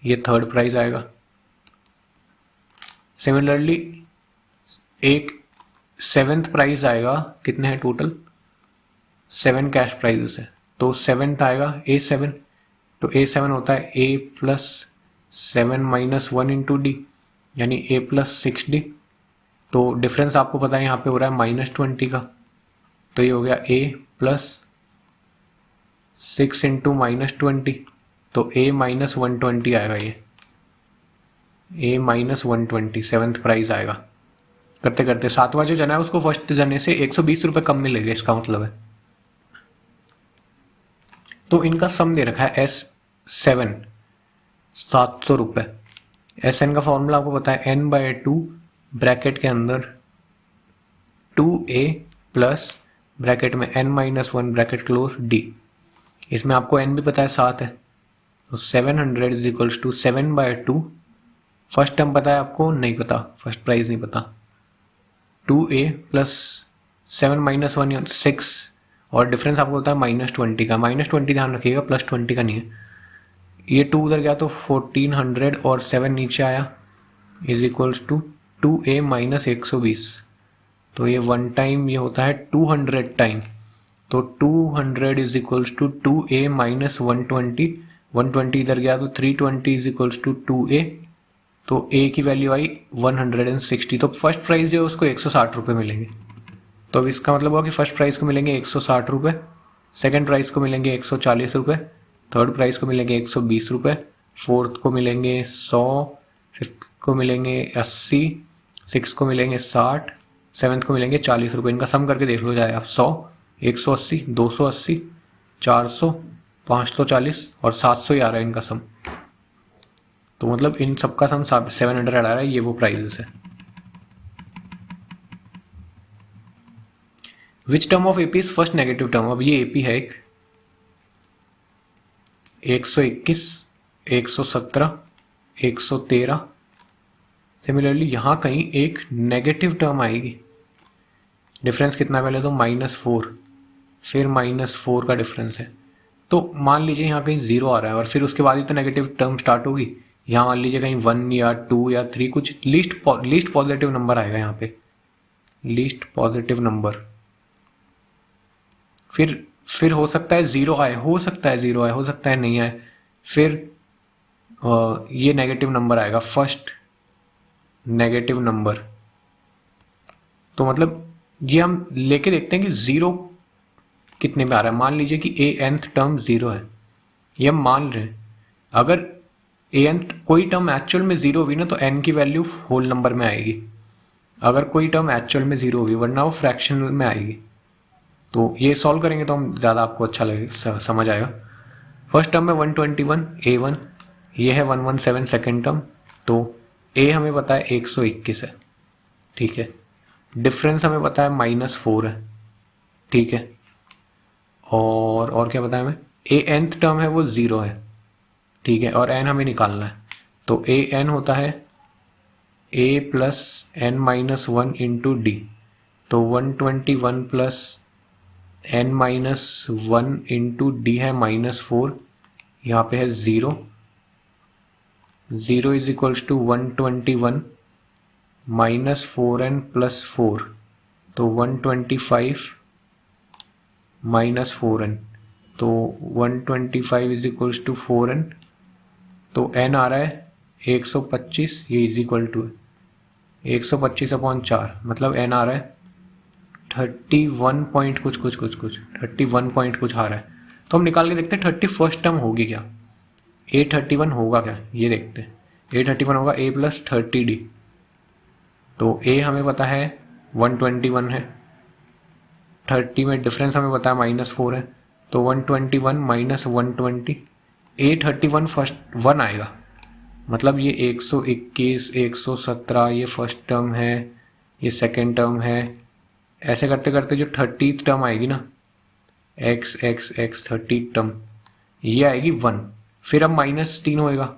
ये थर्ड प्राइस आएगा। सिमिलरली एक 7th प्राइस आएगा कितने हैं टोटल 7 कैश प्राइजेस है तो 7th आएगा A7 तो A7 होता है A प्लस 7 माइनस 1 × D यानी A प्लस 6D। तो डिफरेंस आपको पता है यहाँ पे हो रहा है -20 का तो ये हो गया A प्लस 6 × -20 तो A -120 आएगा ये A -120 7th प्राइस आएगा। करते करते 7वां जो जना है उसको फर्स्ट जने से 120 रुपये कम मिलेगा इसका मतलब है। तो इनका सम दे रखा है S7 700 रुपये। Sn का फॉर्मूला आपको पता है n/2 ब्रैकेट के अंदर 2a प्लस ब्रैकेट में n-1 ब्रैकेट क्लोज d। इसमें आपको n भी पता है 7 है तो 700 is equals to 7/2 first term पता है आपको नहीं पता फर्स्ट प्राइस नहीं पता 2a प्लस 7 - 1 6 और डिफरेंस आपको होता है -20 का -20 ध्यान रखिएगा +20 का नहीं है। ये 2 उधर गया तो 1400 और 7 नीचे आया इज इक्वल्स टू 2a - 120 तो ये वन टाइम ये होता है 200 टाइम तो 200 इज इक्वल्स टू 2a - 120 120 इधर गया तो 320 इज इक्वल्स टू 2a तो a की वैल्यू आई 160 तो फर्स्ट प्राइस जो है उसको 160 रुपये मिलेंगे। तो अब इसका मतलब हुआ कि फर्स्ट प्राइस को मिलेंगे 160 रुपये सेकेंड प्राइस को मिलेंगे 140 रुपये थर्ड प्राइस को मिलेंगे 120 रुपये फोर्थ को मिलेंगे 100 फिफ्थ को मिलेंगे 80 सिक्स को मिलेंगे 60 सेवन्थ को मिलेंगे 40 रुपये। इनका सम करके देख लो जाए आप 100 180 280 400 540 और 700 ही आ रहा है इनका सम। तो मतलब इन सबका सम 700 आ रहा है ये वो प्राइजेस है। Which term of AP is first negative term. अब ये एपी है एक 121 117 113 सिमिलरली यहाँ कहीं एक नेगेटिव टर्म आएगी। डिफरेंस कितना पहले तो -4 फिर -4 का डिफरेंस है तो मान लीजिए यहाँ कहीं 0 आ रहा है और फिर उसके बाद ही तो नेगेटिव टर्म स्टार्ट होगी। यहाँ मान लीजिए कहीं 1 या 2 या 3 कुछ लीस्ट पॉजिटिव नंबर आएगा यहाँ पे लीस्ट पॉजिटिव नंबर। फिर हो सकता है ज़ीरो आए, हो सकता है ज़ीरो आए, हो सकता है नहीं आए। फिर ये नेगेटिव नंबर आएगा, फर्स्ट नेगेटिव नंबर। तो मतलब ये हम लेके देखते हैं कि ज़ीरो कितने में आ रहा है। मान लीजिए कि ए nth टर्म ज़ीरो है, ये हम मान रहे हैं। अगर ए nth कोई टर्म एक्चुअल में ज़ीरो हुई ना तो n की वैल्यू होल नंबर में आएगी। अगर कोई टर्म एक्चुअल में ज़ीरो हुई वरना वो फ्रैक्शनल में आएगी। तो ये सॉल्व करेंगे तो हम ज़्यादा आपको अच्छा लगेगा, समझ आएगा। फर्स्ट टर्म है 121 A1, ये है 117 सेकेंड टर्म। तो ए हमें पता है 121 है, ठीक है। डिफरेंस हमें पता है -4 है, ठीक है। और क्या पता है हमें, ए nth टर्म है वो ज़ीरो है, ठीक है। और n हमें निकालना है, तो ए n होता है a plus n minus one into D. तो 121 plus n minus one into D है -4, यहाँ पे है zero. Zero is equals to 121 minus 4n plus 4, तो 125 माइनस 4n, तो 125 इज इक्वल्स टू 4n। तो n आ रहा है 125, ये इज इक्वल टू 125/4, मतलब n आ रहा है 31 पॉइंट कुछ 31 पॉइंट कुछ आ रहा है। तो हम निकाल के देखते हैं 31st टर्म होगी क्या, A31 होगा क्या, ये देखते हैं। A31 होगा a प्लस 30d। तो a हमें पता है 121 है, 30 में डिफरेंस हमें पता है -4 है, तो 121 माइनस 120, A31 फर्स्ट 1 आएगा, मतलब ये 121, 117 ये फर्स्ट टर्म है, ये सेकेंड टर्म है। ऐसे करते करते जो 30th टर्म आएगी ना, x 30th टर्म, ये आएगी 1। फिर अब -3 होएगा,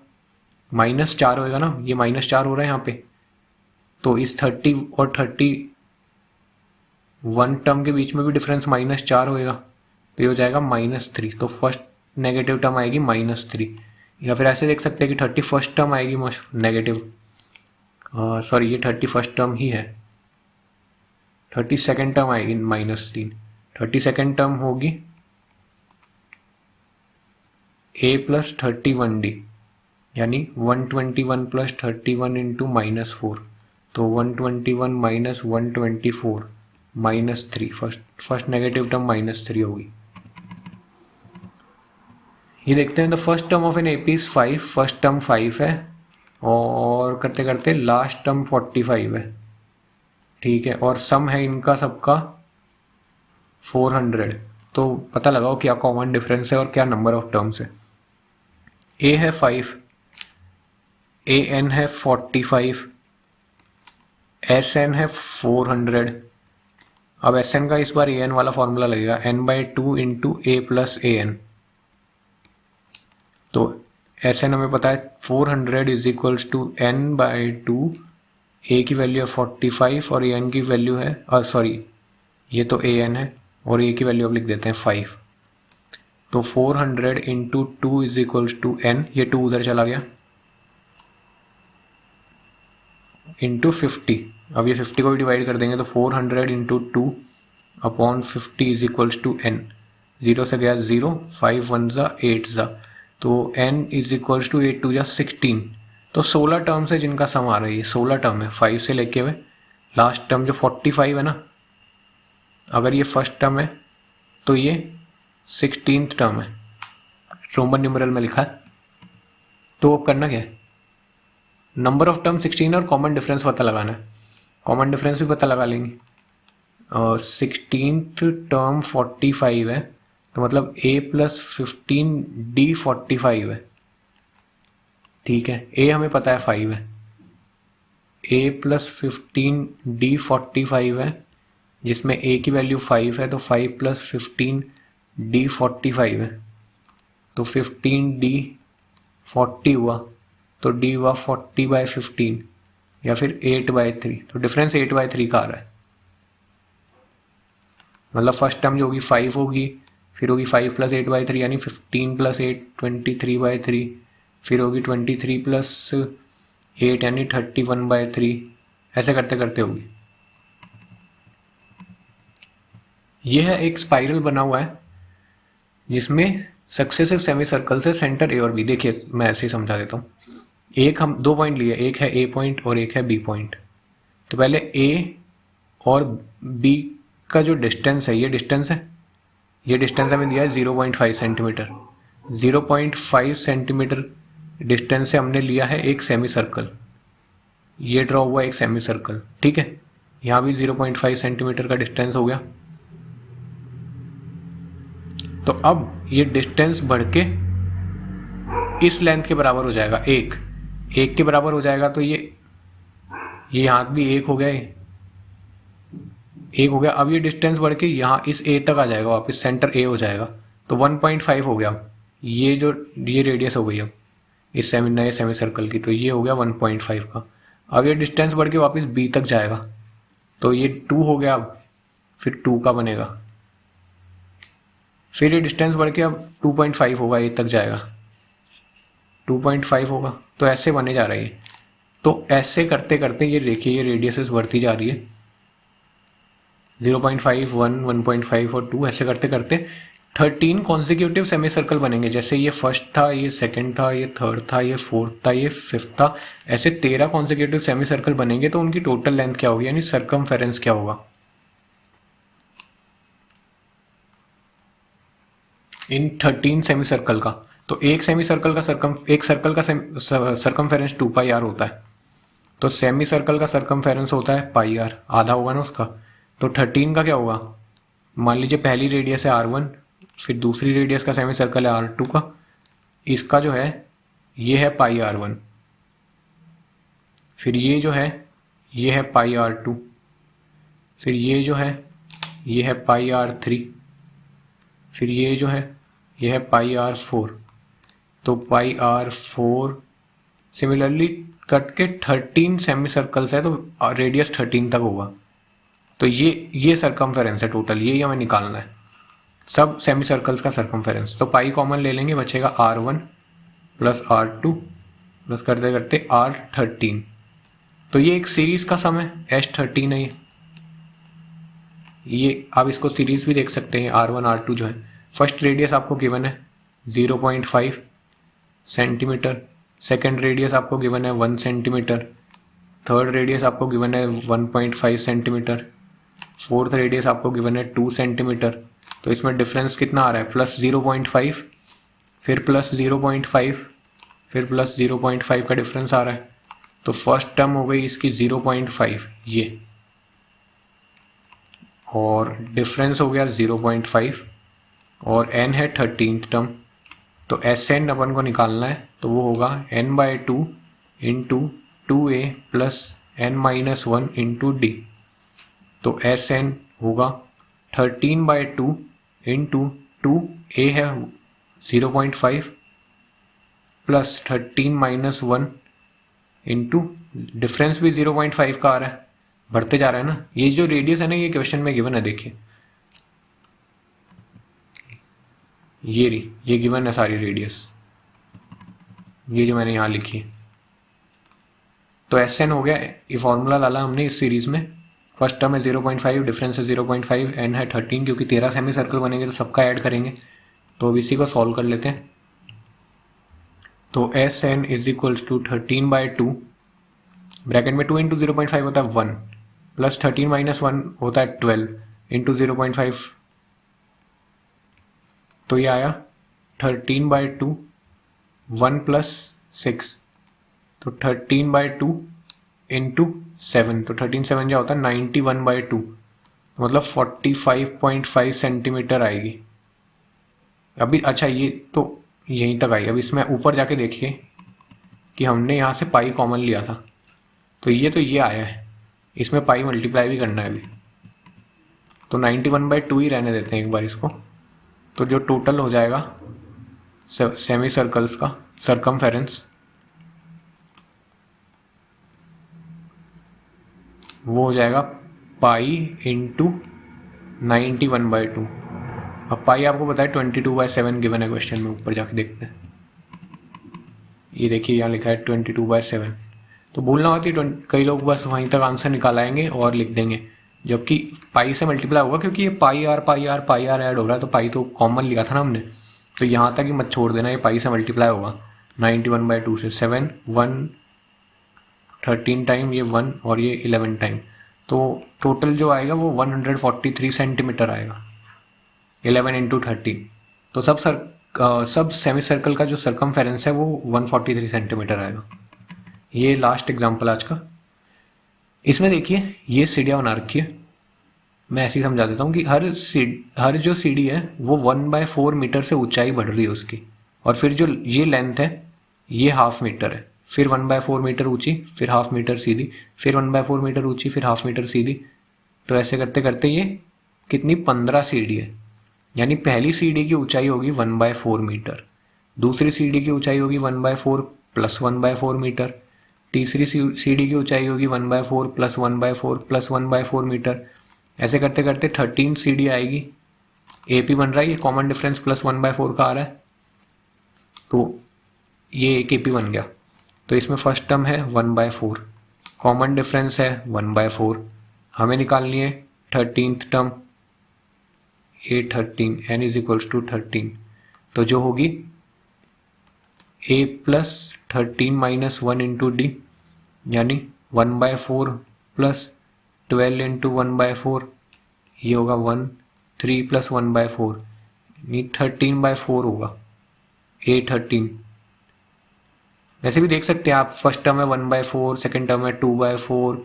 -4 होएगा ना, ये -4 हो रहा है यहाँ पे। तो इस 30 और 31 टर्म के बीच में भी डिफरेंस -4 होएगा, तो ये हो जाएगा -3। तो फर्स्ट नेगेटिव टर्म आएगी -3। या फिर ऐसे देख सकते हैं कि 31st टर्म आएगी नेगेटिव, सॉरी ये 31st टर्म ही है, 32nd टर्म आएगी -3। 32nd टर्म होगी a प्लस 31d, यानी 121 प्लस 31 इंटू -4, तो 121 माइनस 124 -3, फर्स्ट नेगेटिव टर्म -3 होगी। ये देखते हैं, the first term of an AP is 5, first term 5 है, और करते करते लास्ट टर्म 45 है, ठीक है। और सम है इनका सबका 400। तो पता लगाओ क्या कॉमन डिफरेंस है और क्या नंबर ऑफ टर्म्स है। ए है 5, ए एन है 45, एस एन है 400। अब एस एन का इस बार ए एन वाला फॉर्मूला लगेगा, n/2 into A plus A N. तो एस एन हमें पता है 400 इज इक्वल्स टू n/2, ए की वैल्यू है 45 और ए एन की वैल्यू है, सॉरी ये तो ए एन है और ए की वैल्यू अब लिख देते हैं 5। तो 400 into 2 is equals to n, ये 2 उधर चला गया, इंटू 50। अब ये 50 को भी डिवाइड कर देंगे, तो 400 into 2 upon 50 is equals to n। 0 से गया 0, 5 1 ज़ा 8 ज़ा, तो n इज इक्वल्स टू 8 2 ज़ा 16। तो 16 टर्म्स है जिनका सम आ रहा है, ये 16 टर्म है 5 से लेके हुए लास्ट टर्म जो 45 है ना। अगर ये फर्स्ट टर्म है तो ये 16th टर्म है, रोमन न्यूमेरल में लिखा है। तो अब करना क्या है, नंबर ऑफ टर्म 16 और कॉमन डिफरेंस पता लगाना है। कॉमन डिफरेंस भी पता लगा लेंगे। 16th टर्म 45 है, तो मतलब a प्लस 15d 45 है, ठीक है। a हमें पता है 5 है, a प्लस 15d 45 है, जिसमें a की वैल्यू 5 है, तो 5 प्लस 15d 45 है, तो 15d 40 हुआ, तो d हुआ 40/15 या फिर 8/3। तो डिफरेंस 8/3 का आ रहा है, मतलब फर्स्ट टर्म जो होगी 5 होगी, फिर होगी 5 प्लस 8/3 यानी 15 प्लस 8 23/3, फिर होगी 23 प्लस 8 यानी 31/3, ऐसे करते करते होगी। ये है एक स्पाइरल बना हुआ है जिसमें सक्सेसिव सेमी सर्कल से सेंटर ए और बी। देखिए मैं ऐसे ही समझा देता हूँ। एक हम 2 पॉइंट लिए, एक है ए पॉइंट और एक है बी पॉइंट। तो पहले ए और बी का जो डिस्टेंस है, ये डिस्टेंस है, ये डिस्टेंस हमें दिया है 0.5 सेंटीमीटर। 0.5 सेंटीमीटर डिस्टेंस से हमने लिया है एक सेमी सर्कल। ये ड्रॉ हुआ एक सेमी सर्कल, ठीक है। यहाँ भी 0.5 सेंटीमीटर का डिस्टेंस हो गया। तो अब ये डिस्टेंस बढ़ के इस लेंथ के बराबर हो जाएगा, एक के बराबर हो जाएगा। तो ये यहाँ भी एक हो गया, एक हो गया। अब ये डिस्टेंस बढ़ के यहाँ इस ए तक आ जाएगा, वापस सेंटर ए हो जाएगा। तो 1.5 हो गया। ये रेडियस हो गई अब इस नए सेमी सर्कल की। तो ये हो गया 1.5 का। अब ये डिस्टेंस बढ़ के वापस बी तक जाएगा, तो ये 2 हो गया। अब फिर 2 का बनेगा। फिर ये डिस्टेंस बढ़ के अब 2.5 होगा, ए तक जाएगा, 2.5 होगा। तो ऐसे बने जा रही है। तो ऐसे करते करते ये देखिए, ये रेडियसेस बढ़ती जा रही है, 0.5, 1, 1.5 और 2। ऐसे करते करते 13 कॉन्सिक्यूटिव सेमी सर्कल बनेंगे। जैसे ये फर्स्ट था, ये सेकंड था, ये थर्ड था, ये फोर्थ था, ये फिफ्थ था। ऐसे 13 कॉन्सिक्यूटिव सेमी सर्कल बनेंगे। तो उनकी टोटल लेंथ क्या होगी, यानी सर्कमफेरेंस क्या होगा इन 13 सेमी सर्कल का। तो एक सेमी सर्कल का एक सर्कल का सर्कमफेरेंस 2 पाई आर होता है। तो सेमी सर्कल का सर्कमफेरेंस होता है पाई आर, आधा होगा ना उसका। तो 13 का क्या होगा, मान लीजिए पहली रेडियस है R1, फिर दूसरी रेडियस का सेमी सर्कल है R2 का। इसका जो है ये है पाई R1, फिर ये जो है ये है पाई R2, फिर ये जो है ये है पाई R3, फिर ये जो है ये है पाई R4। तो पाई R4 सिमिलरली कट के 13 सेमी सर्कल्स है, तो रेडियस 13 तक होगा। तो ये सर्कमफेरेंस है टोटल, ये हमें निकालना है, सब सेमी सर्कल्स का सर्कमफेरेंस। तो पाई कॉमन ले लेंगे, बचेगा R1 प्लस R2 प्लस करते करते R13। तो ये एक सीरीज का सम है, S13 है ये। आप इसको सीरीज भी देख सकते हैं, R1 R2 जो है। फर्स्ट रेडियस आपको गिवन है 0.5 सेंटीमीटर, सेकेंड रेडियस आपको गिवन है 1 सेंटीमीटर, थर्ड रेडियस आपको गिवन है 1.5 सेंटीमीटर, फोर्थ रेडियस आपको गिवन है 2 सेंटीमीटर। तो इसमें डिफरेंस कितना आ रहा है, प्लस 0.5, फिर प्लस 0.5, फिर प्लस 0.5 का डिफरेंस आ रहा है। तो फर्स्ट टर्म हो गई इसकी 0.5 ये, और डिफरेंस हो गया 0.5, और n है 13th टर्म। तो एस एन अपन को निकालना है, तो वो होगा n/2 into 2a plus n-1 into D. तो एस एन होगा 13/2 इंटू 2a है 0.5 प्लस 13-1 इंटू डिफरेंस भी 0.5 का आ रहा है, बढ़ते जा रहा है ना। ये जो रेडियस है ना, ये क्वेश्चन में गिवन है, देखिए ये गिवन है सारी रेडियस, ये जो मैंने यहाँ लिखी है। तो एस एन हो गया, ये फॉर्मूला डाला हमने इस सीरीज में। फर्स्ट टर्म है 0.5, डिफरेंस है 0.5, एन है 13, क्योंकि 13 सेमी सर्कल बनेंगे तो सबका ऐड करेंगे। तो अब इसी को सॉल्व कर लेते हैं। तो S N is equals to 13/2, bracket में 2 इंटू 0.5 होता है 1, प्लस 13-1 होता है 12 इंटू 0.5। तो ये आया 13/2, 1 प्लस 6, तो 13/2 इंटू 7, तो 13/7 क्या होता है 91/2, मतलब 45.5 सेंटीमीटर आएगी। अभी अच्छा, ये तो यहीं तक आई। अब इसमें ऊपर जाके देखिए कि हमने यहाँ से पाई कॉमन लिया था, तो ये आया है, इसमें पाई मल्टीप्लाई भी करना है अभी। तो 91/2 ही रहने देते हैं एक बार इसको। तो जो टोटल हो जाएगा सेमी सर्कल्स का सर्कमफेरेंस, वो हो जाएगा पाई इंटू 91/2। अब पाई आपको पता है 22/7 गिवन है क्वेश्चन में, ऊपर जाके देखते हैं। ये देखिए यहाँ लिखा है 22/7। तो भूलना होती है, कई लोग बस वहीं तक आंसर निकाल आएंगे और लिख देंगे जबकि पाई से मल्टीप्लाई होगा क्योंकि ये पाई आर ऐड हो रहा है, तो पाई तो कॉमन लिया था ना हमने, तो यहाँ तक ही मत छोड़ देना, ये पाई से मल्टीप्लाई होगा 91/2 से 7 1 13 टाइम, ये 1 और ये 11 टाइम, तो टोटल जो आएगा वो 143 सेंटीमीटर आएगा 11 इंटू 13। तो सब सेमी सर्कल का जो सर्कमफेरेंस है वो 143 सेंटीमीटर आएगा। ये लास्ट एग्जाम्पल आज का। इसमें देखिए ये सीढ़ियाँ बना रखी है, मैं ऐसे ही समझा देता हूँ कि हर जो सीढ़ी है वो 1/4 मीटर से ऊंचाई बढ़ रही है उसकी, और फिर जो ये लेंथ है ये ½ मीटर है, फिर 1/4 मीटर ऊंची, फिर ½ मीटर सीधी, फिर 1/4 मीटर ऊंची, फिर ½ मीटर सीधी। तो ऐसे करते करते ये कितनी 15 सीढ़ी है, यानी पहली सीढ़ी की ऊंचाई होगी 1/4 मीटर, दूसरी सीढ़ी की ऊंचाई होगी 1/4 प्लस 1/4 मीटर, तीसरी सीढ़ी की ऊंचाई होगी 1/4 प्लस 1/4 प्लस 1/4 मीटर। ऐसे करते करते 13 सीढ़ी आएगी। AP बन रहा है, ये कॉमन डिफरेंस प्लस 1/4 का आ रहा है, तो ये एक AP बन गया। तो इसमें फर्स्ट टर्म है 1/4, कॉमन डिफरेंस है 1/4, हमें निकालनी है 13th term, A13 n is equals to 13, तो जो होगी A plus 13 minus 1 into D, यानी 1/4 प्लस 12 इंटू 1/4, ये होगा 1 3 प्लस 1/4, यानी 13/4 होगा A13। वैसे भी देख सकते हैं आप, फर्स्ट टर्म है 1/4, सेकेंड टर्म है 2/4,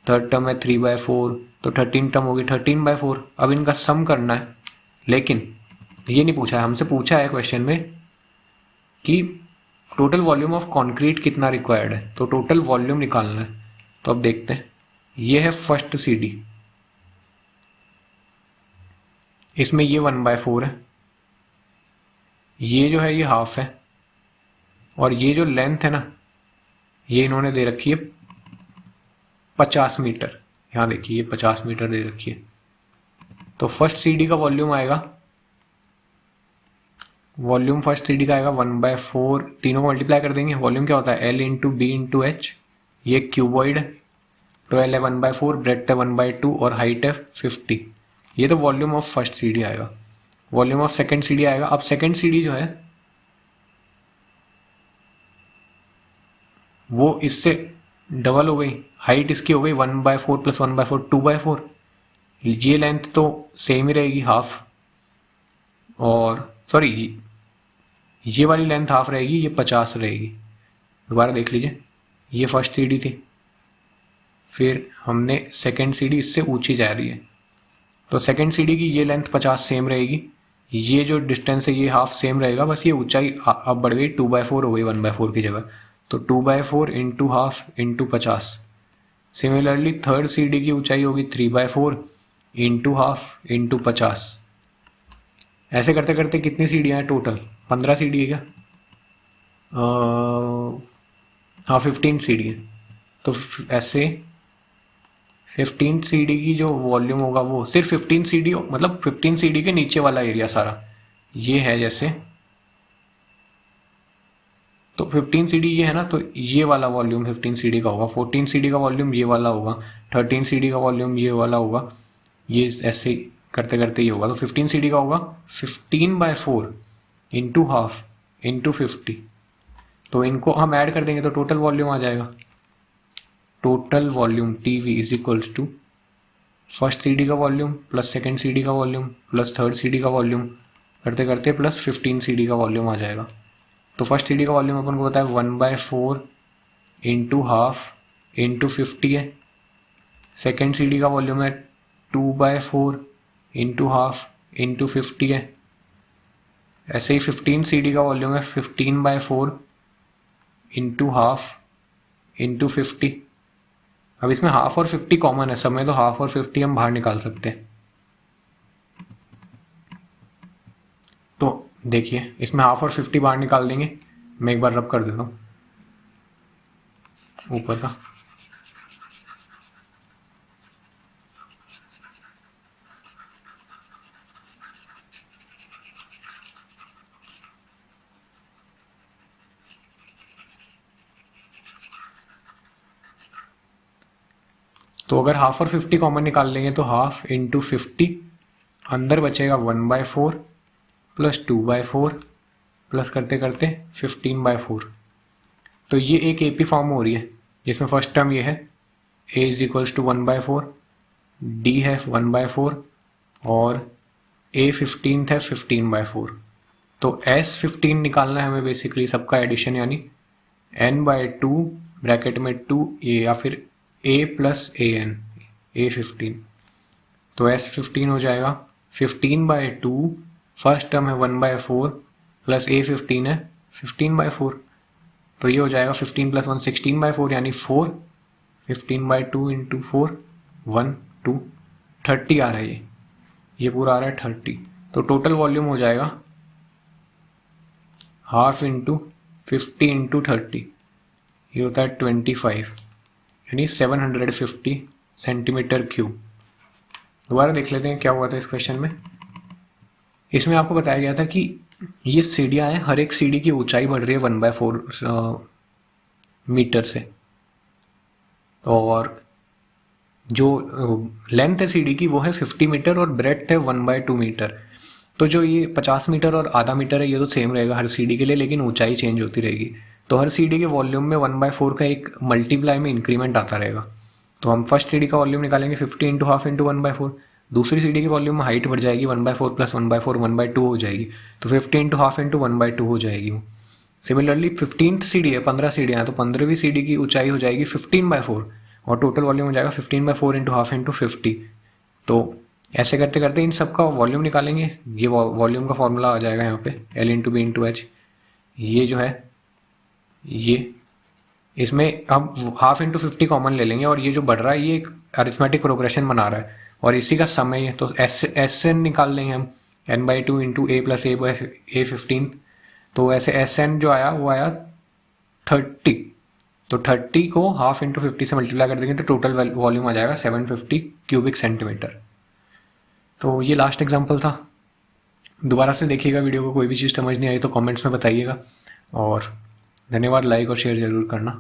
थर्ड टर्म है 3/4, तो 13 टर्म होगी 13/4। अब इनका सम करना है, लेकिन ये नहीं पूछा है हमसे, पूछा है क्वेश्चन में कि टोटल वॉल्यूम ऑफ कंक्रीट कितना रिक्वायर्ड है, तो टोटल वॉल्यूम निकालना है। तो अब देखते हैं, ये है फर्स्ट सीडी, इसमें ये 1/4 है, ये जो है ये ½ है, और ये जो लेंथ है ना ये इन्होंने दे रखी है 50 मीटर, यहाँ देखिए ये 50 मीटर दे रखी है। तो फर्स्ट सीडी का वॉल्यूम आएगा, वॉल्यूम फर्स्ट सीडी का आएगा 1/4, तीनों को मल्टीप्लाई कर देंगे, वॉल्यूम क्या होता है L into B into H, ये क्यूबॉइड है, तो L है 1/4, ब्रेड्थ है 1/2 और हाइट है 50। ये तो वॉल्यूम ऑफ फर्स्ट सीडी आएगा। वॉल्यूम ऑफ सेकेंड सीडी आएगा, अब सेकेंड सीडी जो है वो इससे डबल हो गई, हाइट इसकी हो गई 1/4 प्लस 1/4 2/4, ये लेंथ तो सेम ही रहेगी ½ और सॉरी ये वाली लेंथ ½ रहेगी, ये 50 रहेगी। दोबारा देख लीजिए, ये फर्स्ट सीडी थी, फिर हमने सेकेंड सीडी इससे ऊंची जा रही है, तो सेकेंड सीडी की ये लेंथ 50 सेम रहेगी, ये जो डिस्टेंस है ये ½ सेम रहेगा, बस ये ऊंचाई अब बढ़ गई 2/4 हो गई 1/4 की जगह, तो 2/4 into ½ into 50। Similarly third CD की ऊंचाई होगी 3/4 इंटू ½ इंटू 50। ऐसे करते करते कितनी सीढ़ियाँ हैं टोटल, 15 सीढ़ी है क्या, हाँ 15 सीढ़ी है। तो ऐसे 15 सीढ़ी की जो वॉल्यूम होगा वो सिर्फ 15 सीढ़ी, मतलब 15 सीढ़ी के नीचे वाला एरिया सारा ये है, जैसे तो 15 सीढ़ी ये है ना, तो ये वाला वॉल्यूम 15 सीढ़ी का होगा, 14 सीढ़ी का वॉल्यूम ये वाला होगा, 13 सीढ़ी का वॉल्यूम ये वाला होगा, ये ऐसे करते करते ये होगा। तो 15 सीढ़ी का होगा 15/4 इंटू ½ इंटू 50, तो इनको हम ऐड कर देंगे तो टोटल वॉल्यूम आ जाएगा। Total volume TV is equals to first CD का वॉल्यूम प्लस सेकेंड सीडी का वॉल्यूम प्लस थर्ड सीडी का वॉल्यूम करते करते प्लस 15 सीडी का वॉल्यूम आ जाएगा। तो फर्स्ट सीडी का वॉल्यूम अपन को पता है 1/4 इंटू ½ इंटू 50 है, सेकेंड सीडी का वॉल्यूम है 2/4 इंटू ½ इंटू 50 है, ऐसे ही 15 सीडी का वॉल्यूम है 15/4 इंटू ½ इंटू 50। अब इसमें ½ और 50 कॉमन है, समय तो ½ और 50 हम बाहर निकाल सकते हैं। तो देखिए इसमें ½ और 50 बाहर निकाल देंगे, मैं एक बार रब कर देता हूँ ऊपर का। तो अगर हाफ और 50 कॉमन निकाल लेंगे तो हाफ इंटू 50, अंदर बचेगा 1/4 प्लस 2/4 प्लस करते करते 15/4। तो ये एक एपी फॉर्म हो रही है जिसमें फर्स्ट टर्म ये है a is equals to 1/4, d है 1/4 और a 15 है 15/4। तो s15 निकालना है हमें बेसिकली सबका एडिशन, यानी n/2 ब्रैकेट में 2a या फिर a प्लस an, a15। तो s15 हो जाएगा 15/2, फर्स्ट टर्म है 1/4 प्लस a15 है 15/4। तो ये हो जाएगा 15 प्लस 1 16/4 यानी 4, 15/2 इंटू 4 1 2 30 आ रहा है ये पूरा आ रहा है 30। तो टोटल वॉल्यूम हो जाएगा हाफ इंटू 50 इंटू 30, ये होता है 25 यानी 750 सेंटीमीटर क्यूब। दोबारा देख लेते हैं क्या हुआ था इस क्वेश्चन में। इसमें आपको बताया गया था कि ये सीढ़ियाँ हैं, हर एक सीढ़ी की ऊंचाई बढ़ रही है 1/4 मीटर से, और जो लेंथ है सीढ़ी की वो है 50 मीटर और ब्रेड्थ है 1/2 मीटर। तो जो ये 50 मीटर और आधा मीटर है ये तो सेम रहेगा हर सीढ़ी के लिए, लेकिन ऊंचाई चेंज होती रहेगी। तो हर सीढ़ी के वॉल्यूम में 1/4 का एक मल्टीप्लाई में इंक्रीमेंट आता रहेगा। तो हम फर्स्ट सीढ़ी का वॉल्यूम निकालेंगे 50 इंटू हाफ इंटू 1/4, दूसरी सीढ़ी के वॉल्यूम में हाइट बढ़ जाएगी 1/4 प्लस 1/4 1/2 हो जाएगी, तो 50 इंटू हाफ इंटू 1/2 हो जाएगी। सिमिलरली 15th सीढ़ी है, 15 सीढ़ियाँ हैं, तो 15वीं सीढ़ी की ऊंचाई हो जाएगी 15/4 और टोटल वॉल्यूम हो जाएगा 15/4 इंटू हाफ इंटू 50। तो ऐसे करते करते इन सब का वॉल्यूम निकालेंगे। ये वॉल्यूम का फॉर्मूला आ जाएगा यहाँ पे L into B into H. ये जो है ये इसमें अब हाफ इंटू 50 कॉमन ले लेंगे और ये जो बढ़ रहा है ये एक अरिथमेटिक प्रोग्रेशन बना रहा है और इसी का सम है ये। तो एस एन निकाल लेंगे हम n/2 इंटू ए प्लस ए 15। तो ऐसे एस एन जो आया वो आया 30। तो 30 को हाफ इंटू 50 से मल्टीप्लाई कर देंगे तो टोटल वॉल्यूम आ जाएगा 750 क्यूबिक सेंटीमीटर। तो ये लास्ट एग्जांपल था। दोबारा से देखिएगा वीडियो को, कोई भी चीज़ समझ नहीं आई तो कमेंट्स में बताइएगा और धन्यवाद। लाइक और शेयर ज़रूर करना।